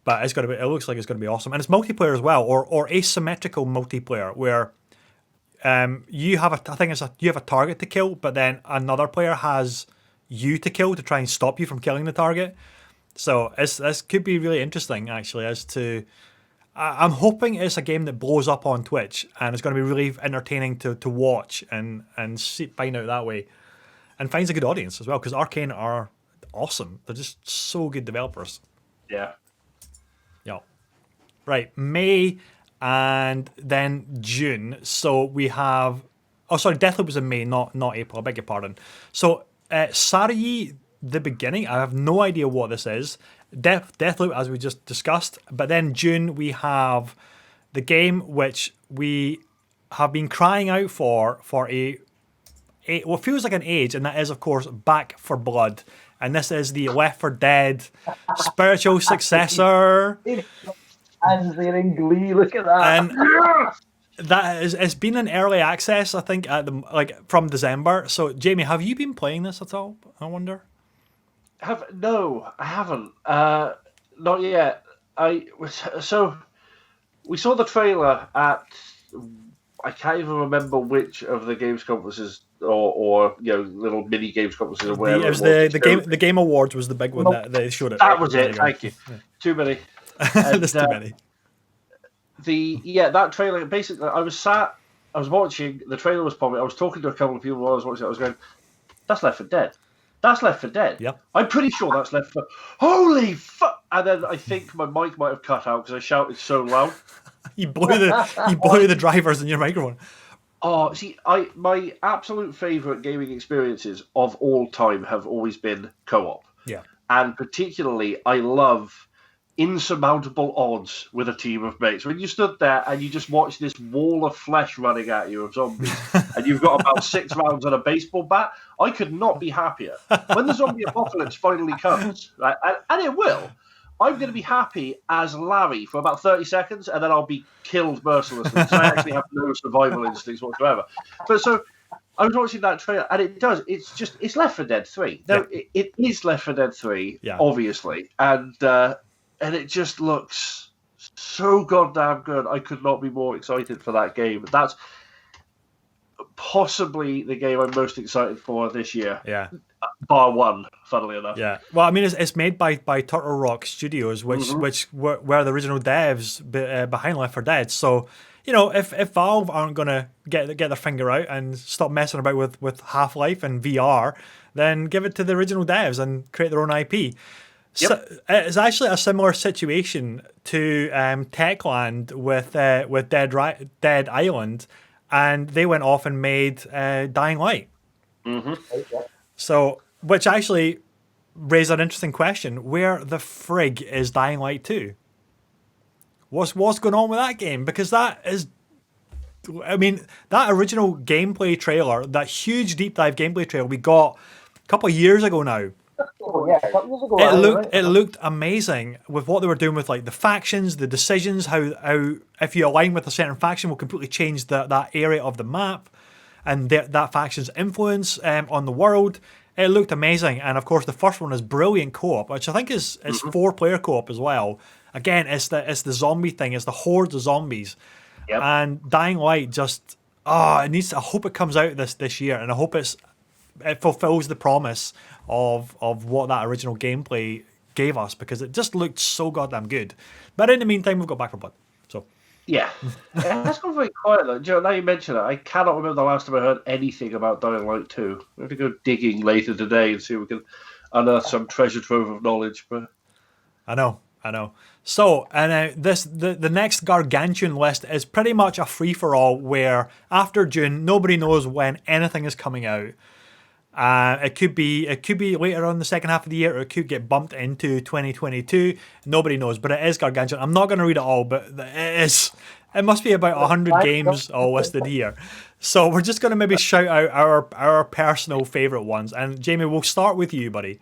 But it looks like it's going to be awesome. And it's multiplayer as well, or asymmetrical multiplayer, where you have a target to kill, but then another player has you to kill to try and stop you from killing the target. So this could be really interesting, actually, as to... I'm hoping it's a game that blows up on Twitch, and it's going to be really entertaining to watch and find out that way. And finds a good audience as well, because Arcane are awesome. They're just so good developers. Yeah. Yeah. Right. May and then June. So we have... Oh, sorry. Deathloop was in May, not April. I beg your pardon. So Sarai the Beginning. I have no idea what this is. Deathloop, as we just discussed. But then June, we have the game which we have been crying out for what feels like an age, and that is, of course, Back 4 Blood. And this is the Left 4 Dead spiritual successor. And they're in glee, look at that. And it's been in early access, I think, from December. So, Jamie, have you been playing this at all? I wonder. No, I haven't. Not yet. So we saw the trailer at... I can't even remember which of the games conferences or little mini games conferences or whatever. It was the Game Awards was the big one that they showed it. That was it. Thank you. Yeah. Too many. There's too many. That trailer. Basically, I was watching. The trailer was popping. I was talking to a couple of people while I was watching it. I was going, "That's Left 4 Dead. That's Left 4 Dead. Yep. I'm pretty sure that's Left 4. Holy fuck!" And then I think my mic might have cut out because I shouted so loud. You blew the drivers in your microphone. Oh, see, my absolute favourite gaming experiences of all time have always been co-op. Yeah. And particularly, I love insurmountable odds with a team of mates. When you stood there and you just watched this wall of flesh running at you of zombies, and you've got about 6 rounds on a baseball bat, I could not be happier. When the zombie apocalypse finally comes, right, and it will, I'm going to be happy as Larry for about 30 seconds, and then I'll be killed mercilessly because I actually have no survival instincts whatsoever. But so I was watching that trailer, and it's Left 4 Dead 3. No, it is Left 4 Dead 3, obviously, and it just looks so goddamn good. I could not be more excited for that game. That's possibly the game I'm most excited for this year. Yeah. Bar one, funnily enough. Yeah. Well, I mean, it's made by Turtle Rock Studios, which were the original devs behind Left 4 Dead. So, you know, if Valve aren't going to get their finger out and stop messing about with Half-Life and VR, then give it to the original devs and create their own IP. Yep. So, it's actually a similar situation to Techland with Dead Island, and they went off and made Dying Light. Mm-hmm. So, which actually raised an interesting question: where the frig is Dying Light 2? What's going on with that game? Because that is, I mean, that original gameplay trailer, that huge deep dive gameplay trailer we got a couple of years ago now. Oh, yeah, a couple years ago. It looked amazing with what they were doing with like the factions, the decisions, how if you align with a certain faction will completely change that area of the map, and that faction's influence on the world. It looked amazing, and of course the first one is brilliant co-op, which I think is 4-player co-op as well. Again, it's the zombie thing, it's the hordes of zombies, and Dying Light just it needs. I hope it comes out this year, and I hope it fulfills the promise of what that original gameplay gave us, because it just looked so goddamn good. But in the meantime, we've got Back 4 Blood. So yeah, that's gone very quiet though. Joe, now you mention it, I cannot remember the last time I heard anything about Dying Light 2. We have to go digging later today and see if we can unearth some treasure trove of knowledge. But I know. So, and the next gargantuan list is pretty much a free for all, where after June nobody knows when anything is coming out. It could be later on the second half of the year, or it could get bumped into 2022. Nobody knows, but it is gargantuan. I'm not going to read it all, but it must be about 100 games all listed here. So we're just going to maybe shout out our personal favourite ones. And Jamie, we'll start with you, buddy.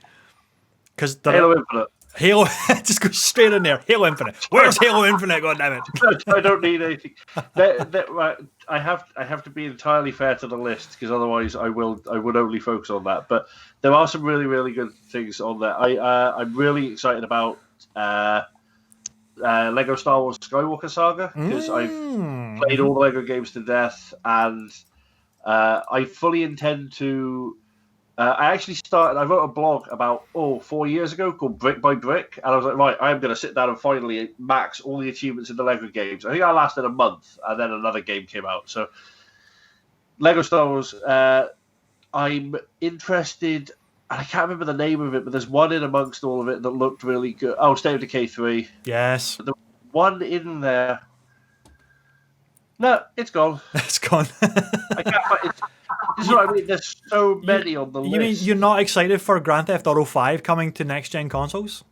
Because Halo Infinite. Halo, just go straight in there. Halo Infinite. Where's Halo Infinite? God damn it! I don't need anything. I have to be entirely fair to the list, because otherwise I would only focus on that. But there are some really, really good things on there. I'm really excited about Lego Star Wars Skywalker Saga, because I've played all the Lego games to death, and I fully intend to. I actually I wrote a blog about 4 years ago called Brick by Brick, and I was like, right, I'm going to sit down and finally max all the achievements in the Lego games. I think I lasted a month, and then another game came out. So Lego Star Wars, I'm interested, and I can't remember the name of it, but there's one in amongst all of it that looked really good. Oh, State of Decay 3. Yes. The one in there. No, it's gone. It's gone. I can't find it. This is what I mean. There's so many on the list. You mean you're not excited for Grand Theft Auto 5 coming to next-gen consoles?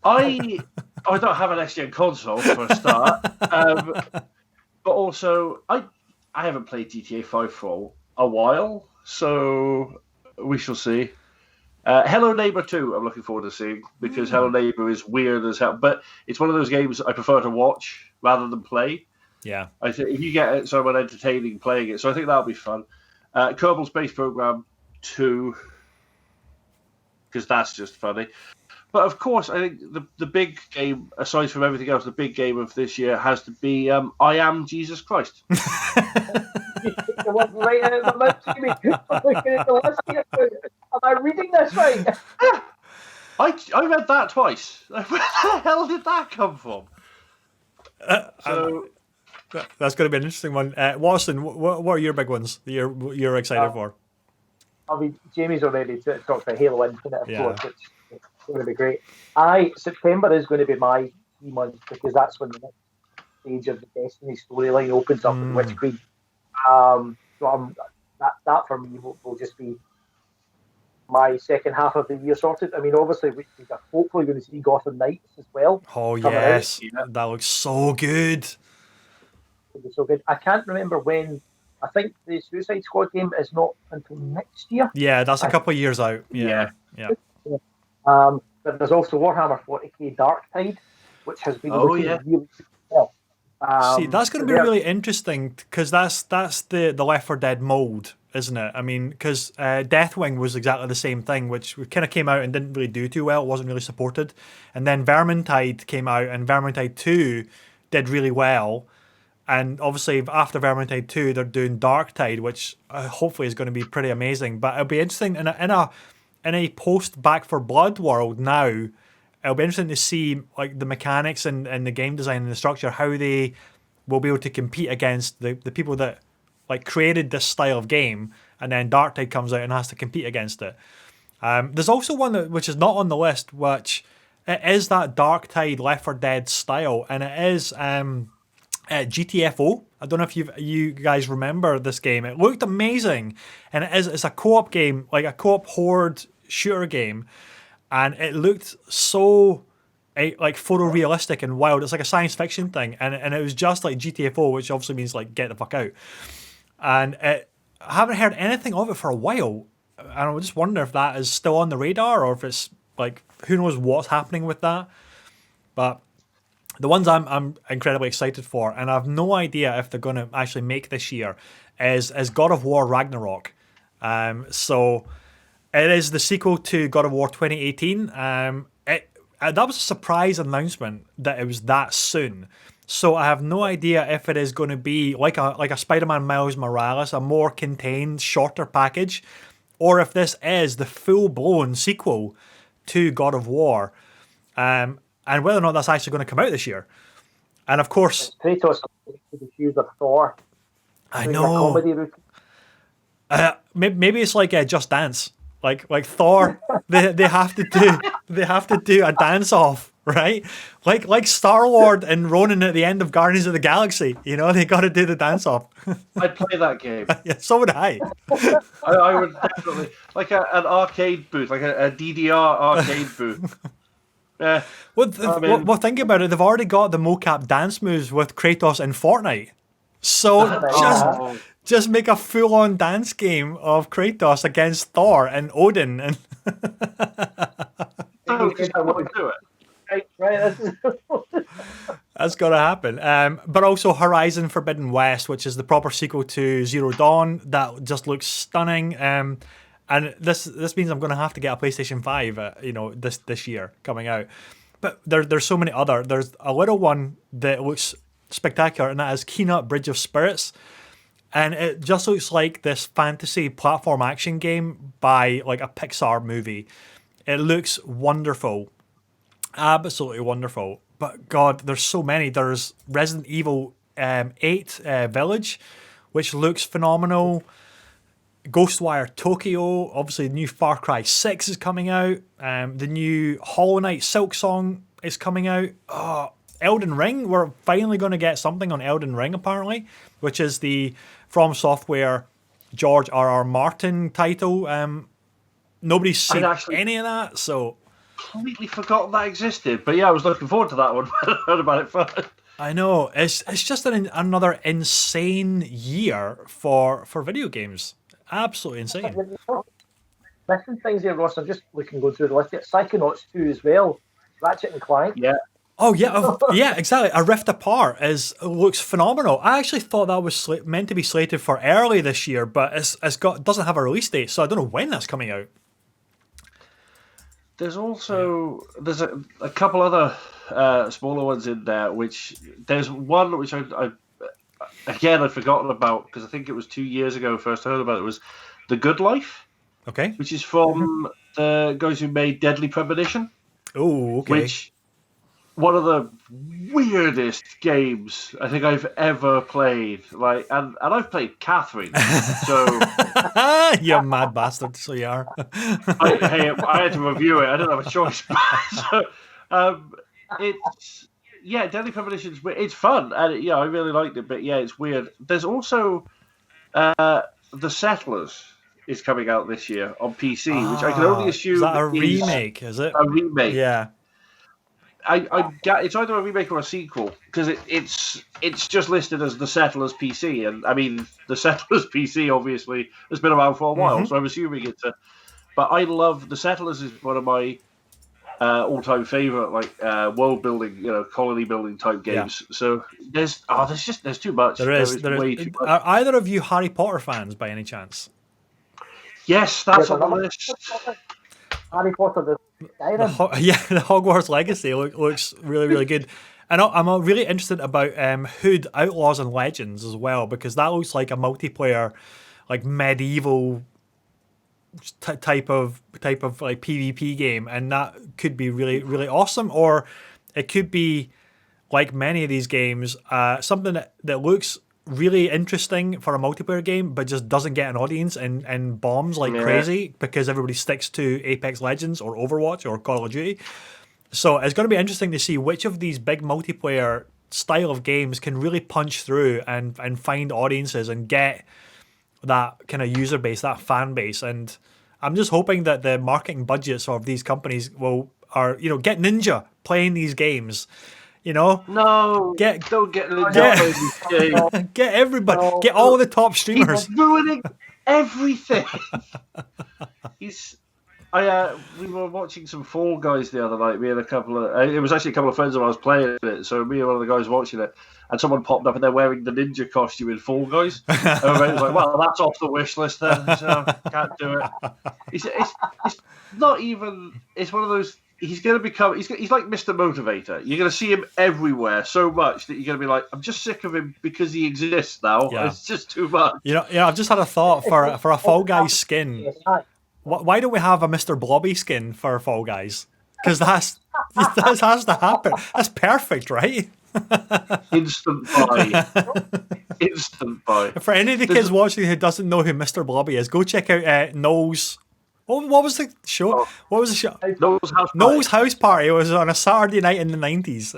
I don't have an next-gen console for a start, but also I haven't played GTA 5 for a while, so we shall see. Hello Neighbor 2 I'm looking forward to seeing, because Hello Neighbor is weird as hell, but it's one of those games I prefer to watch rather than play. Yeah, I think if you get someone entertaining playing it, so I think that'll be fun. Kerbal Space Program 2, because that's just funny. But of course, I think the big game, aside from everything else, the big game of this year has to be I Am Jesus Christ. Am I reading this right? I read that twice. Where the hell did that come from? That's going to be an interesting one. Watson, what are your big ones that you're excited for? I mean, Jamie's already talked about Halo Infinite, of course, which is going to be great. September is going to be my key month, because that's when the next stage of the Destiny storyline opens up in Witch Queen. So that for me will just be my second half of the year sorted. I mean, obviously, we're hopefully going to see Gotham Knights as well. Oh, yes. That looks so good. It'll be so good. I can't remember when. I think the Suicide Squad game is not until next year. Yeah, that's a couple of years out. Yeah. But there's also Warhammer 40k Dark Tide, which has been Oh, looking yeah. really well. See, that's going to be really interesting because that's the Left 4 Dead mold, isn't it? I mean, because Deathwing was exactly the same thing, which kind of came out and didn't really do too well. It wasn't really supported. And then Vermintide came out, and Vermintide 2 did really well. And obviously, after Vermintide 2, they're doing Dark Tide, which hopefully is going to be pretty amazing. But it'll be interesting in a post Back 4 Blood world now. It'll be interesting to see like the mechanics and the game design and the structure, how they will be able to compete against the people that like created this style of game, and then Dark Tide comes out and has to compete against it. There's also one which is not on the list, which it is that Dark Tide Left 4 Dead style, and it is Gtfo. I don't know if you guys remember this game. It looked amazing, and it's a co-op game, like a co-op horde shooter game. And it looked so like photorealistic and wild. It's like a science fiction thing. And it was just like GTFO, which obviously means like get the fuck out. And I haven't heard anything of it for a while. And I just wonder if that is still on the radar or if it's like, who knows what's happening with that. But the ones I'm incredibly excited for, and I have no idea if they're going to actually make this year, is God of War Ragnarok. So it is the sequel to God of War 2018. That was a surprise announcement that it was that soon. So I have no idea if it is going to be like a Spider-Man Miles Morales, a more contained, shorter package, or if this is the full-blown sequel to God of War, and whether or not that's actually going to come out this year. And of course, Kratos accused of Thor. I know. Maybe it's like Just Dance. Like Thor, they have to do a dance off, right? Like Star-Lord and Ronan at the end of Guardians of the Galaxy, they got to do the dance off. I'd play that game. Yeah, so would I. I would definitely like an arcade booth, like a DDR arcade booth. Yeah. Well, think about it. They've already got the mocap dance moves with Kratos in Fortnite, so just make a full-on dance game of Kratos against Thor and Odin, and that's got to happen. But also Horizon Forbidden West, which is the proper sequel to Zero Dawn, that just looks stunning. And this means I'm going to have to get a PlayStation 5, this year coming out. But there's so many other. There's a little one that looks spectacular, and that is Keynote Bridge of Spirits. And it just looks like this fantasy platform action game by like a Pixar movie. It looks wonderful. Absolutely wonderful. But God, there's so many. There's Resident Evil 8 Village, which looks phenomenal. Ghostwire Tokyo. Obviously, the new Far Cry 6 is coming out. The new Hollow Knight Silk Song is coming out. Elden Ring. We're finally going to get something on Elden Ring, apparently, which is the From Software George R.R. Martin title. Nobody's seen any of that, so completely forgotten that existed. But yeah, I was looking forward to that one when I heard about it first. I know it's just another insane year for video games. Absolutely insane. Missing things here, Ross. I'm just going through the list. Psychonauts 2 as well. Ratchet and Clank. Yeah. Oh yeah, yeah, exactly. A Rift Apart looks phenomenal. I actually thought that was meant to be slated for early this year, but doesn't have a release date, so I don't know when that's coming out. There's also a couple other smaller ones in there. Which there's one which I'd forgotten about because I think it was 2 years ago first I heard about it. Was The Good Life. Okay. Which is from the guys who made Deadly Premonition. Oh, okay. Which one of the weirdest games I think I've ever played. And I've played Catherine, so you mad bastard. So you are. I had to review it. I didn't have a choice. Deadly Premonition's it's fun, and I really liked it. But it's weird. There's also The Settlers is coming out this year on PC, which I can only assume is that a remake. Is it a remake? Yeah. It's either a remake or a sequel because it's just listed as The Settlers PC, and I mean The Settlers PC obviously has been around for a while, so I'm assuming it's a. But I love The Settlers is one of my all-time favorite, like world building, colony building type games. So there's too much. There is way too much. Are either of you Harry Potter fans by any chance? Yes, that's on the list. Harry Potter, the Hogwarts Legacy looks really, really good. And I'm really interested about Hood Outlaws and Legends as well, because that looks like a multiplayer, like medieval type of like PvP game, and that could be really, really awesome. Or it could be, like many of these games, something that looks really interesting for a multiplayer game, but just doesn't get an audience and bombs like crazy because everybody sticks to Apex Legends or Overwatch or Call of Duty. So it's going to be interesting to see which of these big multiplayer style of games can really punch through and find audiences and get that kind of user base, that fan base. And I'm just hoping that the marketing budgets of these companies get Ninja playing these games. No, don't get Ninja. Get everybody, get all the top streamers. He's ruining everything. We were watching some Fall Guys the other night. Me and it was actually a couple of friends of ours playing it. So me and one of the guys watching it, and someone popped up and they're wearing the ninja costume in Fall Guys. And everybody was like, "Well, that's off the wish list then. So can't do it." It's not even. It's one of those. He's going to become. He's like Mr. Motivator. You're going to see him everywhere so much that you're going to be like, I'm just sick of him because he exists now. Yeah. It's just too much. I've just had a thought for a Fall Guys skin. Why don't we have a Mr. Blobby skin for Fall Guys? Because that has to happen. That's perfect, right? Instant buy. Instant buy. For any of the kids watching who doesn't know who Mr. Blobby is, go check out Noel's. What was the show? What was the show? Noel's House Party. It was on a Saturday night in the 90s.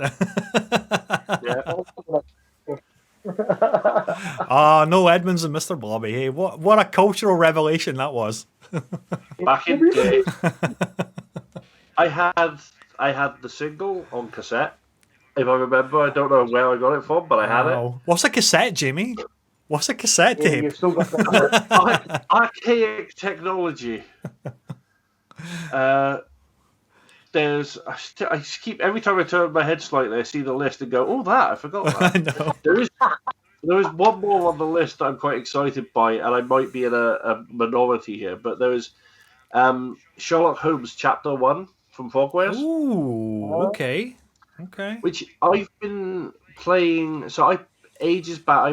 Noel Edmonds and Mr. Blobby. Hey, what a cultural revelation that was. Back in the day, I had the single on cassette. If I remember, I don't know where I got it from, but I had it. What's a cassette, Jamie? What's a cassette tape? You've still got that. Archaic technology. I keep every time I turn my head slightly, I see the list and go, "Oh, I forgot that." I know. There is one more on the list that I'm quite excited by, and I might be in a minority here, but there is Sherlock Holmes Chapter 1 from Frogwares. Ooh, okay. Which I've been playing. So ages back, I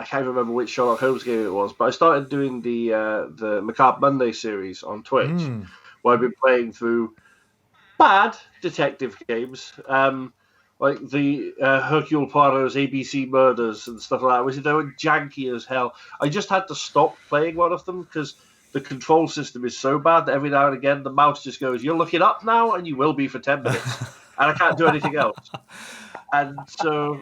can't remember which Sherlock Holmes game it was, but I started doing the Macabre Monday series on Twitch, where I've been playing through bad detective games. Like the Hercule Poirot's ABC Murders and stuff like that, which they were janky as hell. I just had to stop playing one of them because the control system is so bad that every now and again the mouse just goes, "You're looking up now, and you will be for 10 minutes," and I can't do anything else. And so,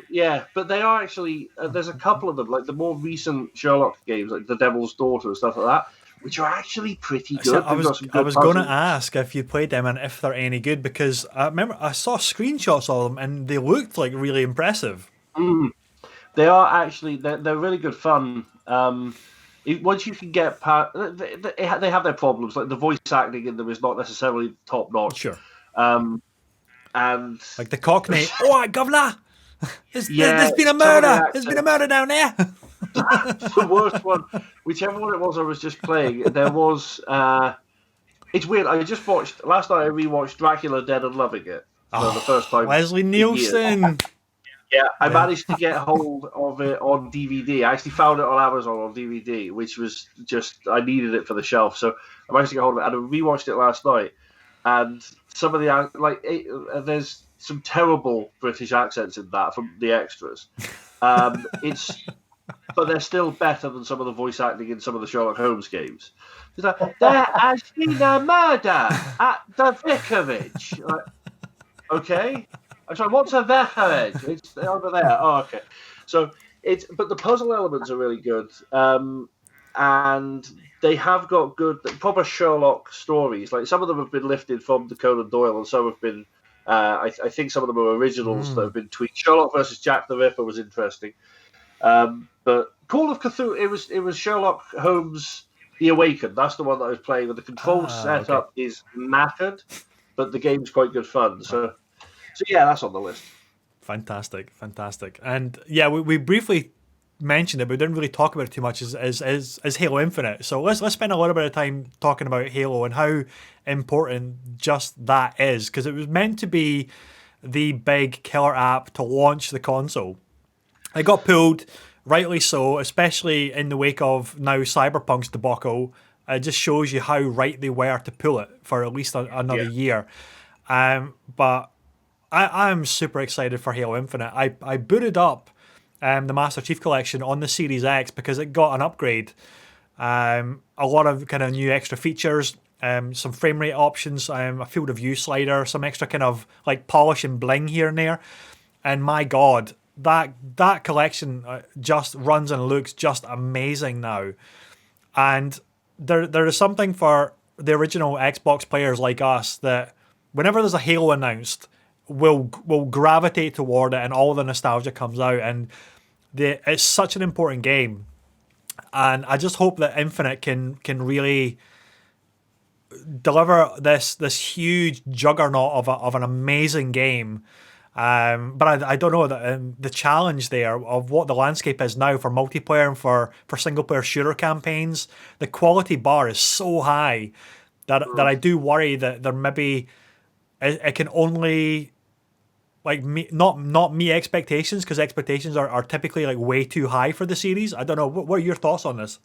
but they are actually, there's a couple of them, like the more recent Sherlock games, like The Devil's Daughter and stuff like that, which are actually pretty good. I was going to ask if you played them and if they're any good, because I remember I saw screenshots of them and they looked like really impressive. They are actually, they're really good fun. Once you can get past, they have their problems, like the voice acting in them is not necessarily top notch. Sure. And like the Cockney, "Oh, governor, there's been a murder. There's been a murder down there." The worst one, whichever one it was I was just playing, there was. It's weird. I just watched last night. I rewatched Dracula Dead and Loving It for the first time. Leslie Nielsen. Yeah, I managed to get hold of it on DVD. I actually found it on Amazon on DVD, which was just I needed it for the shelf, so I managed to get hold of it. And I rewatched it last night. And some of the there's some terrible British accents in that from the extras. But they're still better than some of the voice acting in some of the Sherlock Holmes games. It's like, "There has been a murder at the vicarage." Like, okay, I'm sorry. What's a vicarage? It's over there. Oh, okay. So but the puzzle elements are really good. And they have got good, proper Sherlock stories. Like some of them have been lifted from the Conan Doyle, and some have been. I think some of them are originals that have been tweaked. Sherlock versus Jack the Ripper was interesting, but Call of Cthulhu. It was Sherlock Holmes: The Awakened. That's the one that I was playing. And the control setup is knackered. but the game's quite good fun. So yeah, that's on the list. Fantastic. And yeah, we briefly mentioned it, but we didn't really talk about it too much. Is Halo Infinite? So let's spend a little bit of time talking about Halo and how important just that is, because it was meant to be the big killer app to launch the console. It got pulled, rightly so, especially in the wake of now Cyberpunk's debacle. It just shows you how right they were to pull it for at least another year. But I'm super excited for Halo Infinite. I booted up the Master Chief Collection on the Series X because it got an upgrade. A lot of kind of new extra features, some frame rate options, a field of view slider, some extra kind of like polish and bling here and there. And my God, that collection just runs and looks just amazing now. And there is something for the original Xbox players like us that whenever there's a Halo announced, will gravitate toward it, and all the nostalgia comes out, and it's such an important game, and I just hope that Infinite can really deliver this huge juggernaut of an amazing game. But I don't know that the challenge there of what the landscape is now for multiplayer and for single player shooter campaigns, the quality bar is so high that I do worry that there maybe it can only like not meet expectations, because expectations are typically like way too high for the series. I don't know. What are your thoughts on this?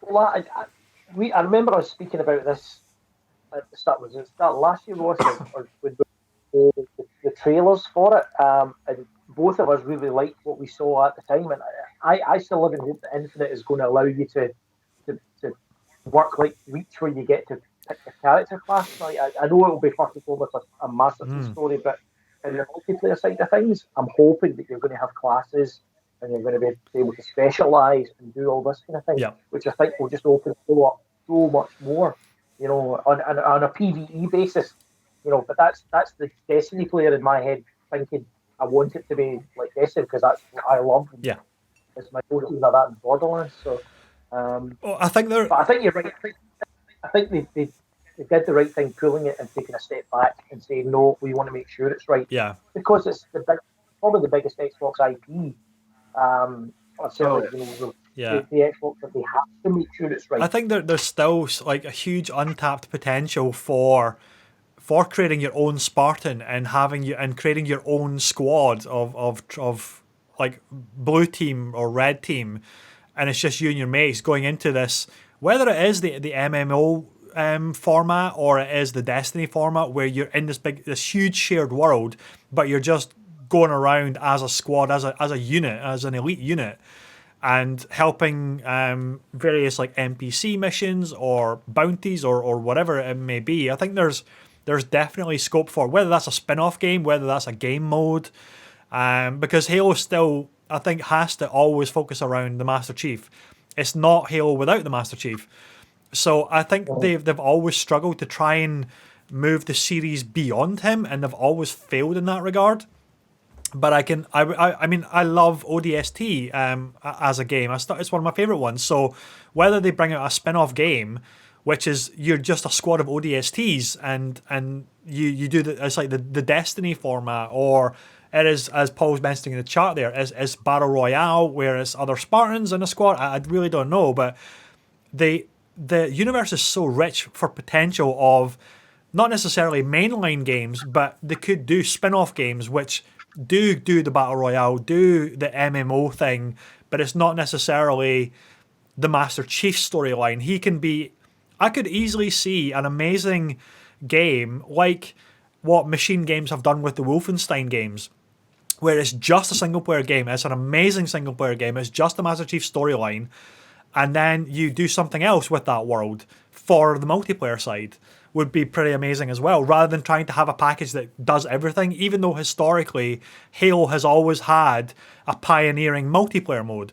Well, I remember us speaking about this at the start. Was it start last year, was it? Or with the trailers for it? And both of us really liked what we saw at the time, and I still live in hope that Infinite is going to allow you to work like Reach, where you get to pick the character class. Like, I know it will be first and foremost a Master Chief story, but in the multiplayer side of things, I'm hoping that you're going to have classes and you're going to be able to specialise and do all this kind of thing, which I think will just open it up so much more, you know, on a PvE basis, you know. But that's the Destiny player in my head thinking I want it to be like Destiny because that's what I love. Yeah, it's my favorite thing like that in Borderlands. So, I think but I think you're right. I think they did the right thing pulling it and taking a step back and saying, no, we want to make sure it's right. Yeah. Because it's probably the biggest Xbox IP. The Xbox that they have to make sure it's right. I think there's still like a huge untapped potential for creating your own Spartan and creating your own squad of like blue team or red team, and it's just you and your mates going into this, whether it is the MMO format or it is the Destiny format, where you're in this huge shared world, but you're just going around as a squad, as a unit, as an elite unit, and helping various like NPC missions or bounties or whatever it may be. I think there's definitely scope for whether that's a spin-off game, whether that's a game mode, because Halo still, I think, has to always focus around the Master Chief. It's not Halo without the Master Chief. So I think they've always struggled to try and move the series beyond him, and they've always failed in that regard. But I mean, I love ODST as a game. It's one of my favorite ones. So whether they bring out a spin-off game, which is you're just a squad of ODSTs, and you do it's like the Destiny format, or it is, as Paul's mentioning in the chat there, is Battle Royale, where it's other Spartans in a squad. I really don't know, but the universe is so rich for potential of not necessarily mainline games, but they could do spin-off games which do the Battle Royale, do the MMO thing, but it's not necessarily the Master Chief storyline. I could easily see an amazing game like what Machine Games have done with the Wolfenstein games, where it's just a single-player game. It's an amazing single-player game. It's just the Master Chief storyline, and then you do something else with that world for the multiplayer side. Would be pretty amazing as well, rather than trying to have a package that does everything, even though historically Halo has always had a pioneering multiplayer mode.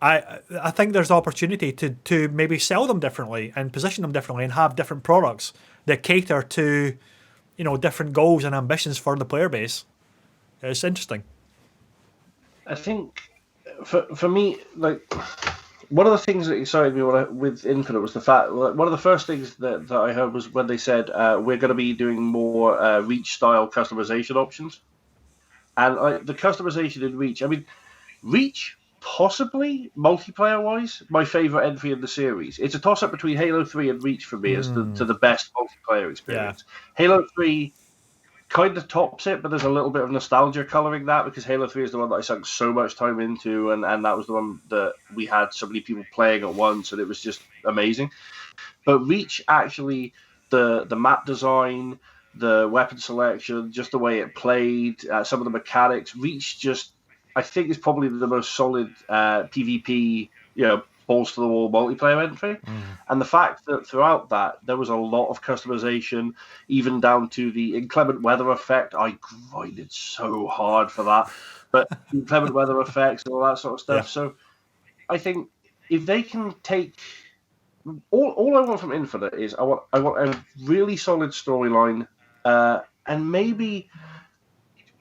I think there's opportunity to maybe sell them differently and position them differently and have different products that cater to, you know, different goals and ambitions for the player base. It's interesting. I think for me, like, one of the things that excited me with Infinite was the fact, one of the first things that I heard was when they said, we're going to be doing more Reach-style customization options. And the customization in Reach, I mean, Reach, possibly, multiplayer-wise, my favourite entry in the series. It's a toss-up between Halo 3 and Reach for me as to the best multiplayer experience. Yeah. Halo 3 kind of tops it, but there's a little bit of nostalgia colouring that, because Halo 3 is the one that I sunk so much time into, and that was the one that we had so many people playing at once, and it was just amazing. But Reach, actually, the map design, the weapon selection, just the way it played, some of the mechanics, Reach just, I think, is probably the most solid PvP, balls to the wall multiplayer entry. And the fact that throughout that there was a lot of customization, even down to the inclement weather effect. I grinded so hard for that, but inclement weather effects and all that sort of stuff. Yeah. So I think if they can take all I want from Infinite is I want a really solid storyline, and maybe.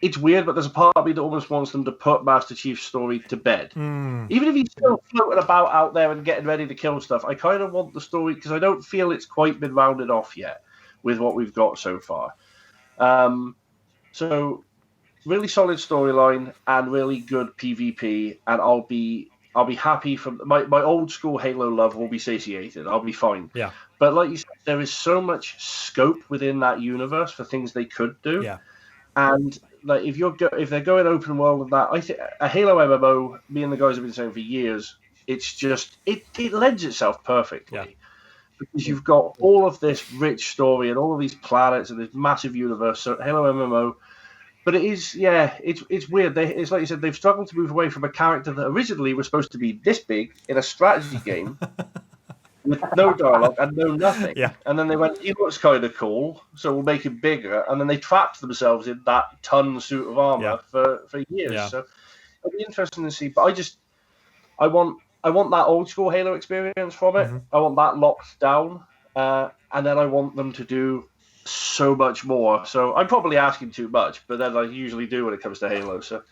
It's weird, but there's a part of me that almost wants them to put Master Chief's story to bed. Even if he's still floating about out there and getting ready to kill stuff, I kind of want the story, because I don't feel it's quite been rounded off yet with what we've got so far. So really solid storyline and really good PvP, and I'll be happy. From my old school Halo love will be satiated. I'll be fine. Yeah. But like you said, there is so much scope within that universe for things they could do. Yeah. And like if they're going open world and that, I think a Halo MMO, me and the guys have been saying for years, it's just it lends itself perfectly, because you've got all of this rich story and all of these planets and this massive universe. So Halo MMO, but it is it's weird. It's like you said, they've struggled to move away from a character that originally was supposed to be this big in a strategy game. With no dialogue and no nothing. Yeah. And then they went, he looks kind of cool, so we'll make him bigger. And then they trapped themselves in that ton suit of armor for years. Yeah. So it'll be interesting to see. But I want that old school Halo experience from it. I want that locked down. And then I want them to do so much more. So I'm probably asking too much, but then I usually do when it comes to Halo. So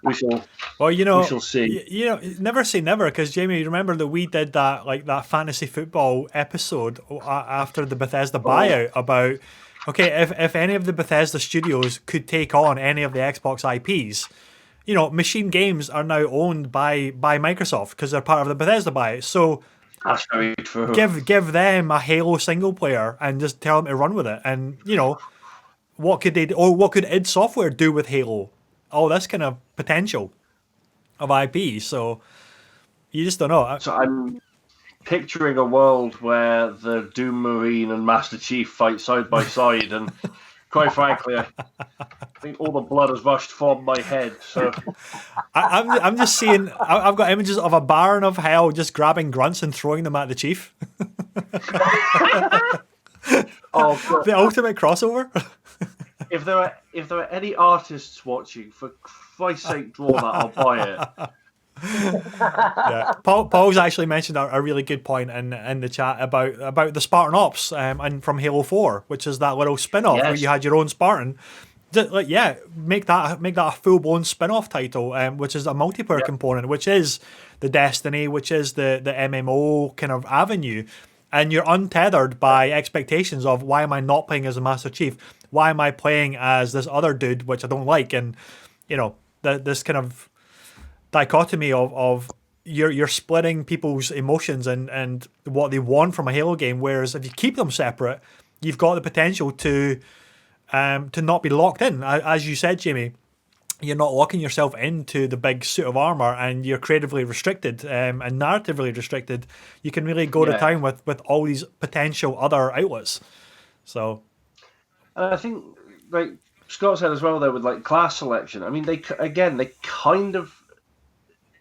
we shall. Well, we shall see. Never say never, because Jamie, remember that we did that fantasy football episode after the Bethesda buyout about, okay, if any of the Bethesda studios could take on any of the Xbox IPs, Machine Games are now owned by Microsoft because they're part of the Bethesda buyout. So that's very true. Give them a Halo single player and just tell them to run with it. And what could they do, or what could id Software do with Halo? All this kind of potential of IP, so you just don't know. So I'm picturing a world where the Doom Marine and Master Chief fight side by side, and quite frankly, I think all the blood has rushed from my head. So I'm just seeing. I've got images of a Baron of Hell just grabbing grunts and throwing them at the Chief. The ultimate crossover. If there are any artists watching, for Christ's sake, draw that. I'll buy it. Paul's actually mentioned a really good point in the chat about the Spartan Ops and from Halo 4, which is that little spin-off where you had your own Spartan. Make that a full-blown spin-off title, which is a multiplayer component, which is the Destiny, which is the MMO kind of avenue. And you're untethered by expectations of, why am I not playing as a Master Chief? Why am I playing as this other dude, which I don't like? And, this kind of dichotomy of you're splitting people's emotions and what they want from a Halo game. Whereas if you keep them separate, you've got the potential to not be locked in. As you said, Jamie, you're not locking yourself into the big suit of armor, and you're creatively restricted and narratively restricted. You can really go to town with all these potential other outlets. So, I think, like Scott said as well, there with like class selection. I mean, they kind of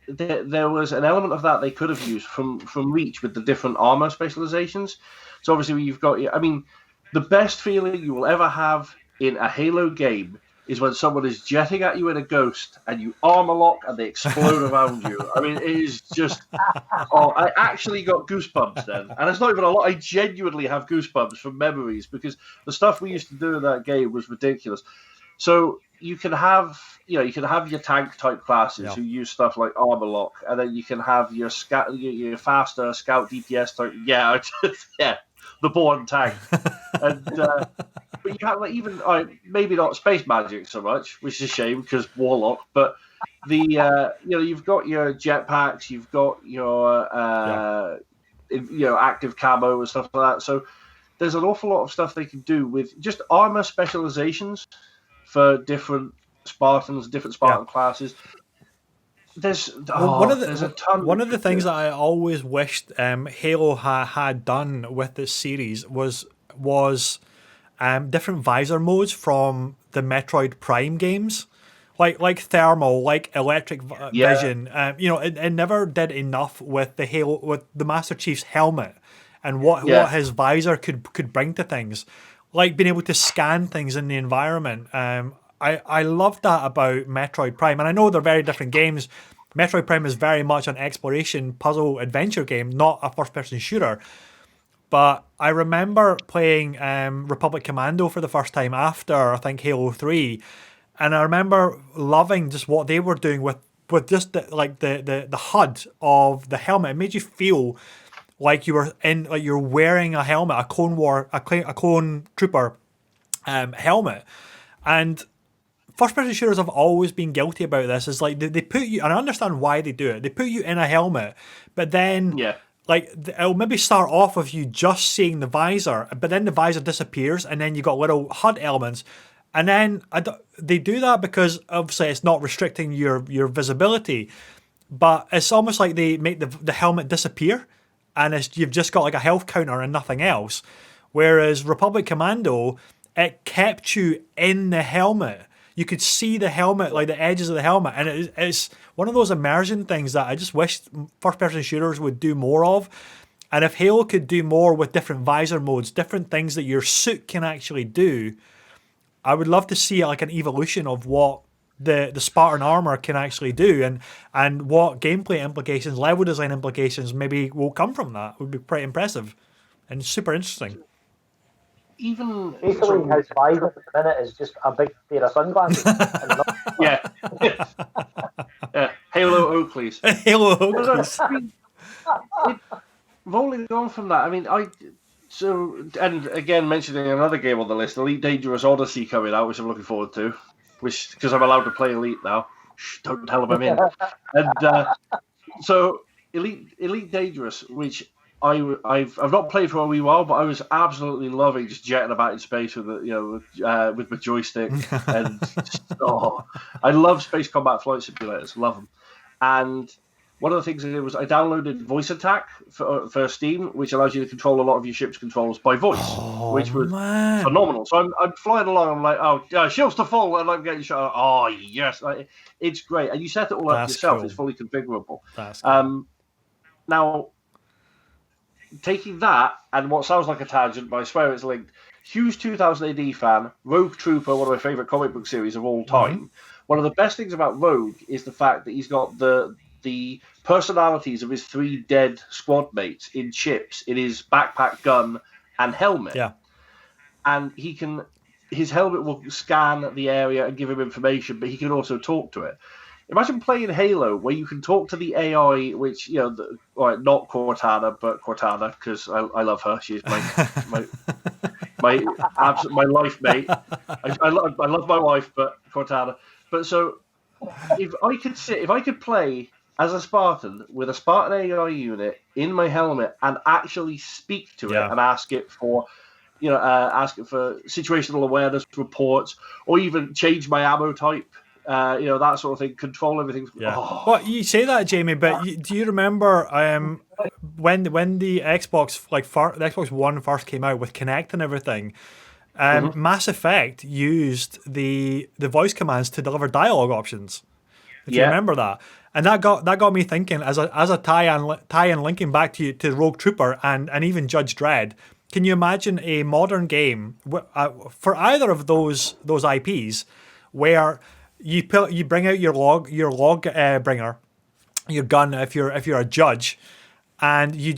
there was an element of that they could have used from Reach with the different armor specializations. So obviously you've got. I mean, the best feeling you will ever have in a Halo game is when someone is jetting at you in a ghost and you armor lock and they explode around you. I mean, it is just... I actually got goosebumps then. And it's not even a lot. I genuinely have goosebumps from memories, because the stuff we used to do in that game was ridiculous. So you can have your tank type classes who use stuff like armor lock, and then you can have your scout, your faster scout DPS type. Yeah, yeah, the born tank. And but you have like even maybe not space magic so much, which is a shame because warlock. But the you've got your jetpacks, you've got your active camo and stuff like that. So there's an awful lot of stuff they can do with just armor specializations for different Spartans, different Spartan classes. There's a ton. One of the things that I always wished Halo had done with this series was different visor modes from the Metroid Prime games, like thermal, like electric vision. It never did enough with the Master Chief's helmet and what his visor could bring to things, like being able to scan things in the environment. I love that about Metroid Prime, and I know they're very different games. Metroid Prime is very much an exploration, puzzle, adventure game, not a first-person shooter. But I remember playing Republic Commando for the first time after, I think, Halo 3, and I remember loving just what they were doing with just the HUD of the helmet. It made you feel like you're wearing a helmet, a clone trooper helmet, and first-person shooters have always been guilty about this. Is like they put you, and I understand why they do it. They put you in a helmet, but then it'll maybe start off with you just seeing the visor, but then the visor disappears, and then you got little HUD elements, and then they do that because obviously it's not restricting your visibility, but it's almost like they make the helmet disappear, and you've just got like a health counter and nothing else. Whereas Republic Commando, it kept you in the helmet. You could see the helmet, like the edges of the helmet, and it's one of those immersion things that I just wish first-person shooters would do more of. And if Halo could do more with different visor modes, different things that your suit can actually do, I would love to see like an evolution of what the Spartan armor can actually do, and what gameplay implications, level design implications maybe will come from that. It would be pretty impressive and super interesting. Even basically his visor at the minute is just a big pair of sunglasses. Yeah. Halo Oakleys. Halo Oakleys. Rolling on from that, I mean, and again, mentioning another game on the list, Elite Dangerous Odyssey coming out, which I'm looking forward to, because I'm allowed to play Elite now. Shh, don't tell them I'm in. And so Elite Dangerous, which I've not played for a wee while, but I was absolutely loving just jetting about in space with with my joystick, and I love space combat flight simulators, love them. And one of the things I did was I downloaded Voice Attack for Steam, which allows you to control a lot of your ship's controls by voice, which was phenomenal. So I'm flying along, I'm like, shields to full, and I'm getting shot. Oh yes, it's great, and you set it all up yourself. Cool. It's fully configurable. That's cool. Now, taking that and what sounds like a tangent, but I swear it's linked. Huge 2000 AD fan, Rogue Trooper, one of my favourite comic book series of all time. Mm-hmm. One of the best things about Rogue is the fact that he's got the personalities of his 3 dead squad mates in chips in his backpack, gun, and helmet. Yeah. And his helmet will scan the area and give him information, but he can also talk to it. Imagine playing Halo where you can talk to the AI, which, not Cortana, but Cortana, because I love her. She's my life mate. I love my wife, but Cortana. But so if I could play as a Spartan with a Spartan AI unit in my helmet and actually speak to it and ask it for situational awareness reports, or even change my ammo type. That sort of thing, control everything. Yeah. Well, you say that, Jamie, but do you remember when the Xbox the Xbox One first came out with Kinect and everything? Mass Effect used the voice commands to deliver dialogue options. If you remember that, and that got me thinking as a tie-in linking back to Rogue Trooper and even Judge Dredd. Can you imagine a modern game for either of those IPs where you bring out your log bringer, your gun if you're a judge, and you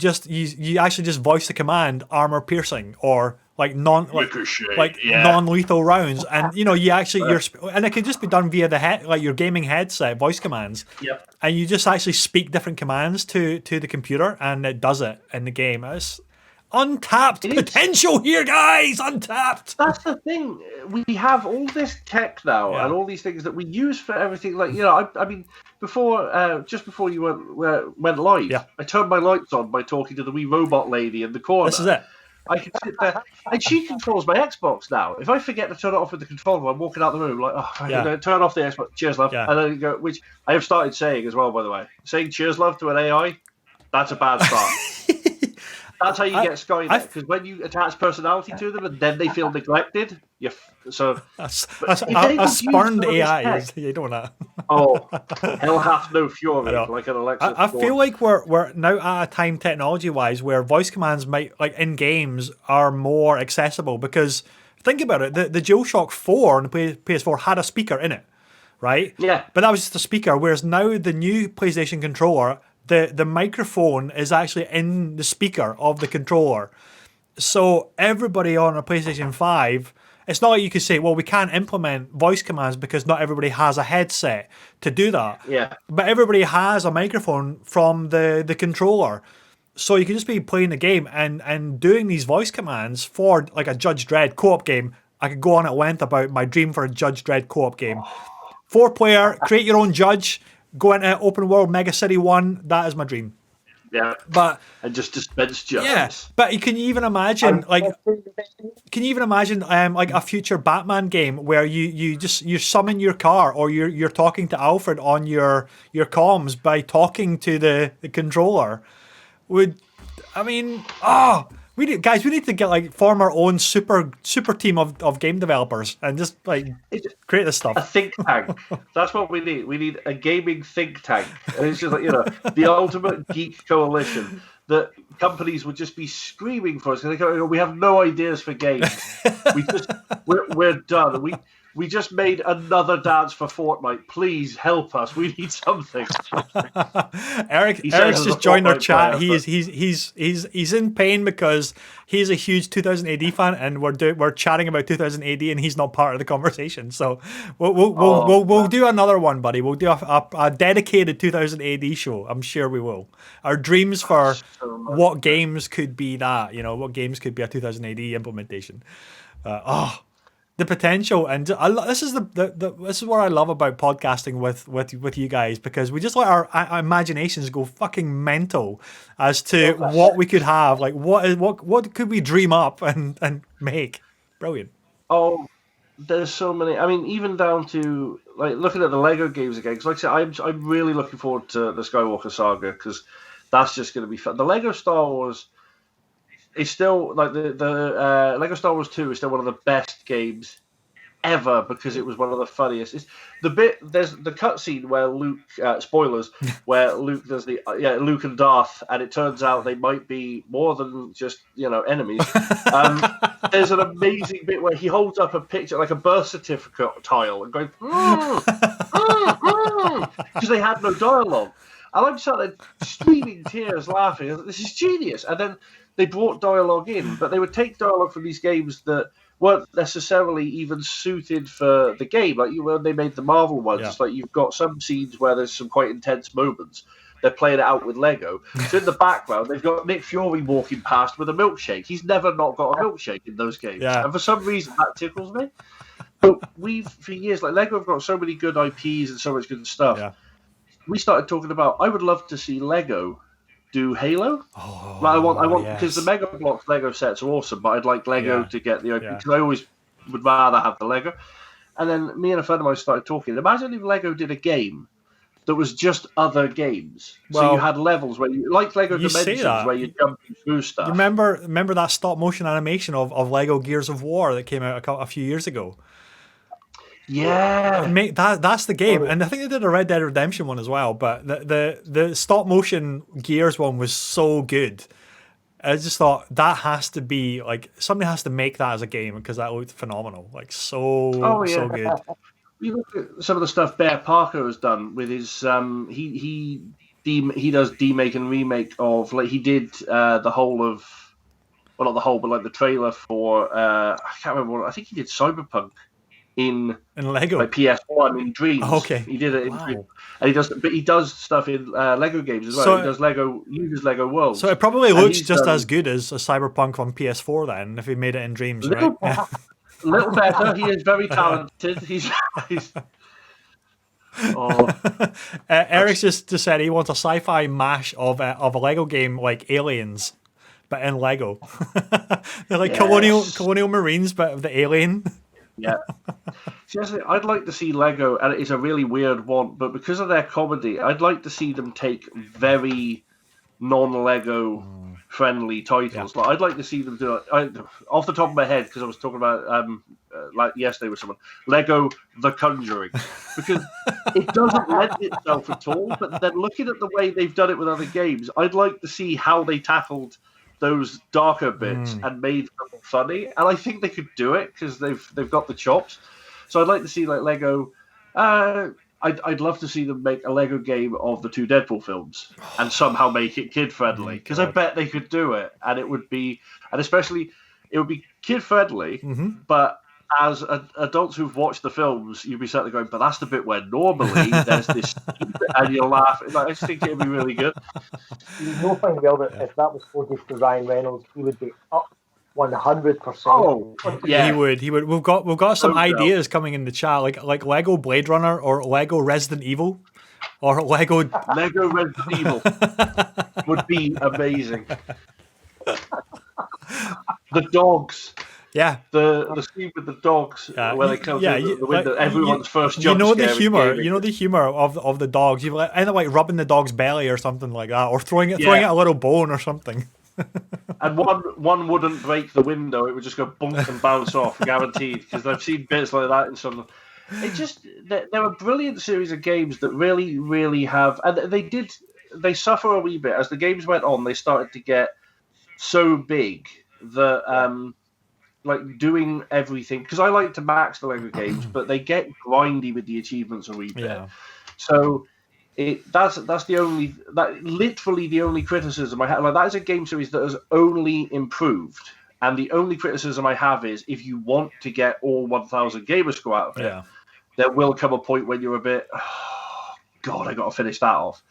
actually just voice the command armor piercing or like non-lethal rounds, and you actually and it can just be done via the head, like your gaming headset voice commands. Yep. And you just actually speak different commands to the computer, and it does it in the game. It's untapped potential here, guys. Untapped. That's the thing. We have all this tech now, and all these things that we use for everything. Like I mean, just before you went live, I turned my lights on by talking to the wee robot lady in the corner. This is it. I can sit there, and she controls my Xbox now. If I forget to turn it off with the controller, I'm walking out the room like, turn off the Xbox. Cheers, love. And then you go, which I have started saying as well, by the way. Saying cheers, love to an AI, that's a bad start. That's how you get Skynet, because when you attach personality to them and then they feel neglected, a spurned AI. You don't want that. Oh, hell hath no fury, like an Alexa. I feel like we're now at a time technology-wise where voice commands might, like in games, are more accessible, because think about it, the DualShock 4 on the PS4 had a speaker in it, right? Yeah. But that was just a speaker, whereas now the new PlayStation controller, the microphone is actually in the speaker of the controller. So everybody on a PlayStation 5, it's not like you could say, well, we can't implement voice commands because not everybody has a headset to do that. Yeah. But everybody has a microphone from the controller. So you can just be playing the game and doing these voice commands for like a Judge Dredd co-op game. I could go on at length about my dream for a Judge Dredd co-op game. 4-player, create your own judge, go into open world Mega City 1. That is my dream. Yeah, but and just dispense justice. Yeah, but can you even imagine like a future Batman game where you summon your car, or you're talking to Alfred on your comms by talking to the controller? We need to get form our own super team of game developers and just create this stuff. A think tank. That's what we need. We need a gaming think tank. And it's just the ultimate geek coalition that companies would just be screaming for us. They go, we have no ideas for games. We're done. We just made another dance for Fortnite. Please help us. We need something. Eric's just joined our chat. He's in pain because he's a huge 2000 AD fan, and we're chatting about 2000 AD, and he's not part of the conversation. So we'll do another one, buddy. We'll do a dedicated 2000 AD show. I'm sure we will. Our dreams for what games could be that. What games could be a 2000 AD implementation. The potential, and this is this is what I love about podcasting with you guys, because we just let our imaginations go fucking mental as to what we could have, like what could we dream up and make. Brilliant. Oh, there's so many. I mean, even down to looking at the Lego games again. Because like I said, I'm really looking forward to the Skywalker saga, because that's just going to be fun. The Lego Star Wars. It's still the Lego Star Wars 2 is still one of the best games ever, because it was one of the funniest. There's the cutscene where Luke spoilers where Luke does Luke and Darth, and it turns out they might be more than just enemies. There's an amazing bit where he holds up a picture, like a birth certificate tile, and going because they had no dialogue, and I'm sat there streaming tears, laughing. This is genius. And then they brought dialogue in, but they would take dialogue from these games that weren't necessarily even suited for the game. Like when they made the Marvel ones, it's like you've got some scenes where there's some quite intense moments. They're playing it out with Lego. So in the background, they've got Nick Fury walking past with a milkshake. He's never not got a milkshake in those games. Yeah. And for some reason, that tickles me. But for years, Lego have got so many good IPs and so much good stuff. Yeah. We started talking about, I would love to see Lego do Halo. I want because the Mega Bloks Lego sets are awesome, but I'd like Lego to get the open, because I always would rather have the Lego. And then me and a friend of mine started talking. Imagine if Lego did a game that was just other games. So you had levels where you like Lego Dimensions, where you're jumping through stuff. Remember that stop motion animation of Lego Gears of War that came out a few years ago? Yeah, that's the game, and I think they did a Red Dead Redemption one as well. But the stop motion Gears one was so good. I just thought that has to be somebody has to make that as a game, because that looked phenomenal, so good. You look at some of the stuff Bear Parker has done with his he he does demake and remake of, like, he did the whole of, well, not the whole, but like the trailer for I can't remember what, I think he did Cyberpunk in Lego, like PS1 in Dreams. Okay. He did it in Wow. Dreams. And he does stuff in Lego games as well. So- he does uses Lego Worlds. So it probably And looks he's just done as good as a Cyberpunk on PS4 then, if he made it in Dreams, Little- right? a little better. He is very talented. He's oh, Eric's just said he wants a sci-fi mash of a Lego game like Aliens, but in Lego. They're like Yes. colonial marines, but of the alien. yeah. Seriously, I'd like to see Lego, and it's a really weird one, but because of their comedy, I'd like to see them take very non-Lego friendly titles. Like, I'd like to see them do it. Off the top of my head, because I was talking about like yesterday with someone, Lego The Conjuring, because it doesn't lend itself at all. But then looking at the way they've done it with other games, I'd like to see how they tackled those darker bits and made them funny. And I think they could do it because they've got the chops. So I'd like to see like Lego. I'd love to see them make a Lego game of the 2 Deadpool films and somehow make it kid friendly, because I bet they could do it, and it would be, and especially it would be kid friendly, but as adults who've watched the films, you'd be certainly going, but that's the bit where normally there's this, and you'll laugh. Like, I just think it'd be really good. You know, fine well that if that was coded to Ryan Reynolds, he would be up 100%. Oh, yeah. He would. We've got some No doubt. ideas coming in the chat, like Lego Blade Runner or Lego Resident Evil, or Lego. Lego Resident Evil would be amazing. The dogs. Yeah. The scene with the dogs where they come through the window. Everyone's first jump You know the scare in humor. gaming. You know the humor of the dogs. You either like rubbing the dog's belly or something like that, or throwing it a little bone or something. And one wouldn't break the window; it would just go bunk and bounce off, guaranteed. Because I've seen bits like that in some. It just they're a brilliant series of games that really, really have, and they suffer a wee bit as the games went on. They started to get so big that like doing everything, because I like to max the Lego games, but they get grindy with the achievements a wee bit. Yeah. So. That's literally the only criticism I have. Like, that is a game series that has only improved, and the only criticism I have is if you want to get all 1,000 gamer score out of it, there will come a point when you're a bit, oh, God, I got to finish that off.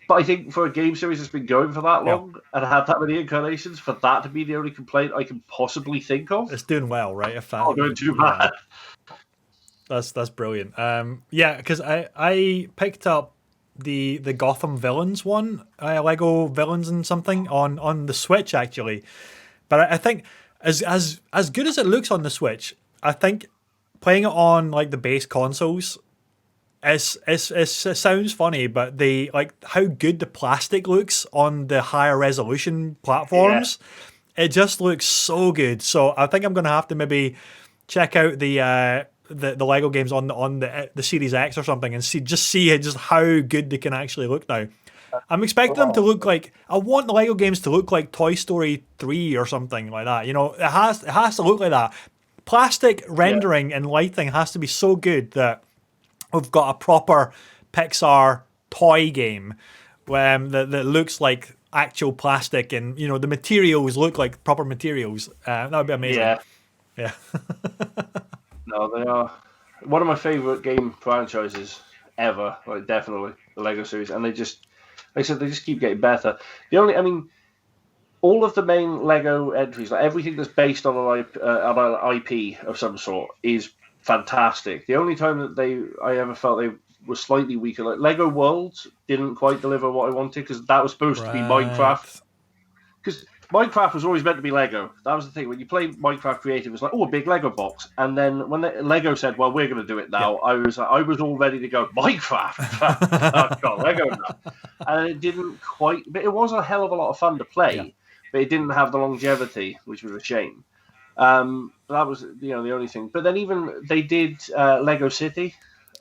But I think for a game series that's been going for that long and had that many incarnations, for that to be the only complaint I can possibly think of, It's doing well, right? If that, not doing too bad. That's brilliant. Because I picked up the Gotham Villains one, Lego Villains and something on the Switch actually, but I think as good as it looks on the Switch, I think playing it on like the base consoles, it sounds funny, but they like how good the plastic looks on the higher resolution platforms. It just looks so good. So I think I'm gonna have to maybe check out the Lego games on the Series X or something and see how good they can actually look now. I'm expecting them to look like, I want the Lego games to look like Toy Story 3 or something like that. You know, it has to look like that. Plastic rendering and lighting has to be so good that we've got a proper Pixar toy game that looks like actual plastic, and you know the materials look like proper materials. That would be amazing. Yeah. No, they are one of my favorite game franchises ever. Like, definitely the Lego series, and they just keep getting better. All of the main Lego entries, like everything that's based on an IP of some sort, is fantastic. The only time that I ever felt they were slightly weaker, like Lego Worlds, didn't quite deliver what I wanted, because that was supposed to be Minecraft. Because Minecraft was always meant to be Lego. That was the thing. When you play Minecraft Creative, it's like, oh, a big Lego box. And then when Lego said, well, we're going to do it now, I was all ready to go, Minecraft? I've got Lego now. And it didn't quite, but it was a hell of a lot of fun to play, but it didn't have the longevity, which was a shame. That was the only thing. But then even they did Lego City.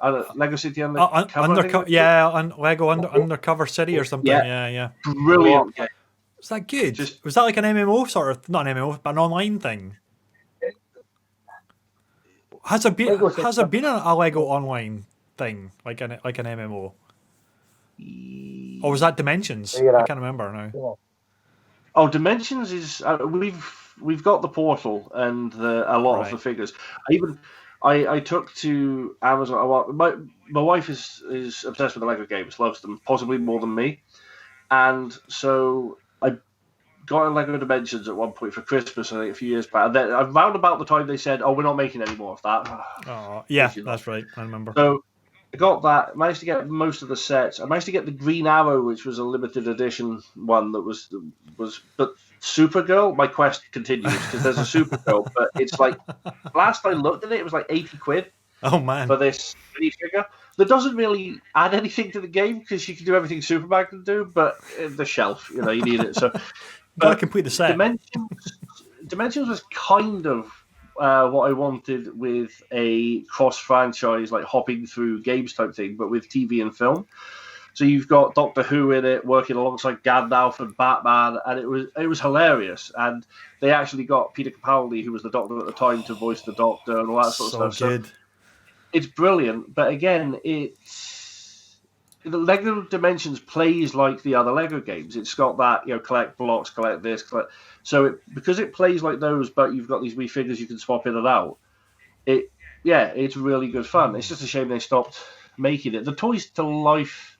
Lego City Undercover. Lego Undercover City or something. Yeah. Brilliant game. Was that good? Was that like an MMO sort of, not an MMO, but an online thing? Has there been a Lego online thing like an MMO? Or was that Dimensions? Where you're I at. can't remember now. Yeah. Oh, Dimensions is we've got the portal and a lot of Right. the figures. I took to Amazon. Well, my wife is obsessed with the Lego games, loves them possibly more than me, and so I got a Lego Dimensions at one point for Christmas, I think a few years back. And then around about the time they said, "Oh, we're not making any more of that." Oh, yeah, that's right. I remember. So I got that. Managed to get most of the sets. I managed to get the Green Arrow, which was a limited edition one that was. But Supergirl, my quest continues because there's a Supergirl, but it's like last I looked at it, it was like 80 quid Oh man. for this minifigure. That doesn't really add anything to the game because you can do everything Superman can do, but the shelf, you need it. So, Gotta complete the set. Dimensions was kind of what I wanted with a cross-franchise, like hopping through games type thing, but with TV and film. So you've got Doctor Who in it, working alongside Gandalf and Batman, and it was hilarious. And they actually got Peter Capaldi, who was the Doctor at the time, to voice the Doctor and all that sort of stuff. Good. So it's brilliant, but again, the Lego Dimensions plays like the other Lego games. It's got that, collect blocks, collect this, collect. So because it plays like those, but you've got these wee figures you can swap in and out. It's really good fun. It's just a shame they stopped making it. The Toys to Life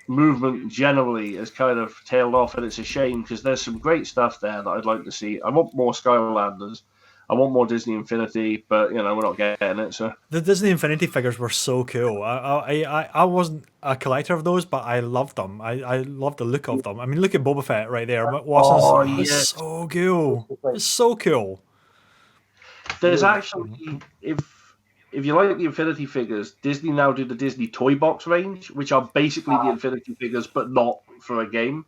movement generally has kind of tailed off, and it's a shame because there's some great stuff there that I'd like to see. I want more Skylanders. I want more Disney Infinity, but we're not getting it. So the Disney Infinity figures were so cool. I wasn't a collector of those, but I loved them. I loved the look of them. I mean, look at Boba Fett right there. It's so cool. It's so cool. There's actually, if you like the Infinity figures, Disney now do the Disney Toy Box range, which are basically the Infinity figures, but not for a game.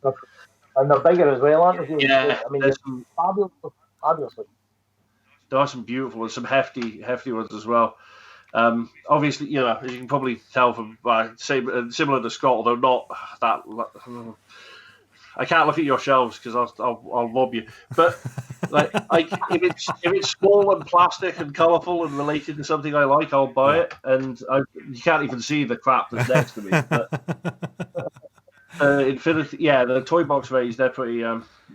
And they're bigger as well, aren't they? Yeah, I mean, fabulously. There are some beautiful and some hefty ones as well. Obviously, as you can probably tell from similar to Scott, although not that. I can't look at your shelves because I'll rob you. But if it's small and plastic and colourful and related to something I like, I'll buy it. And you can't even see the crap that's next to me. But Infinity, the toy box range, they're pretty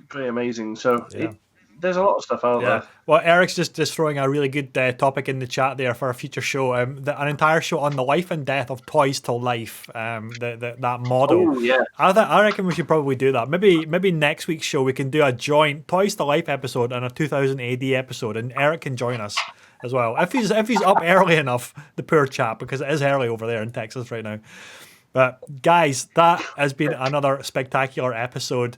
amazing. So. Yeah. There's a lot of stuff out there. Well, Eric's just throwing a really good topic in the chat there for a future show. An entire show on the life and death of Toys to Life. That model. Oh yeah. I reckon we should probably do that. Maybe next week's show we can do a joint Toys to Life episode and a 2000 AD episode, and Eric can join us as well if he's up early enough. The poor chap, because it is early over there in Texas right now. But guys, that has been another spectacular episode.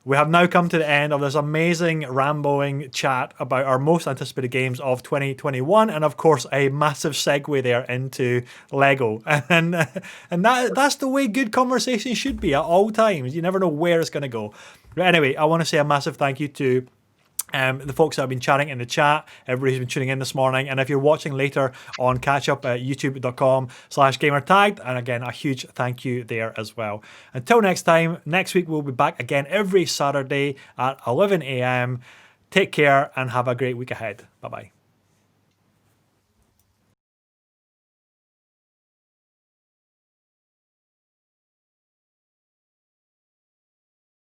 We have now come to the end of this amazing rambling chat about our most anticipated games of 2021, and of course a massive segue there into Lego. And that's the way good conversation should be at all times. You never know where it's going to go. But anyway, I want to say a massive thank you to the folks that have been chatting in the chat, everybody who's been tuning in this morning, and if you're watching later on catch up at youtube.com/gamertagged, and again a huge thank you there as well. Until next time, next week we'll be back again every Saturday at 11 a.m. Take care and have a great week ahead. Bye bye.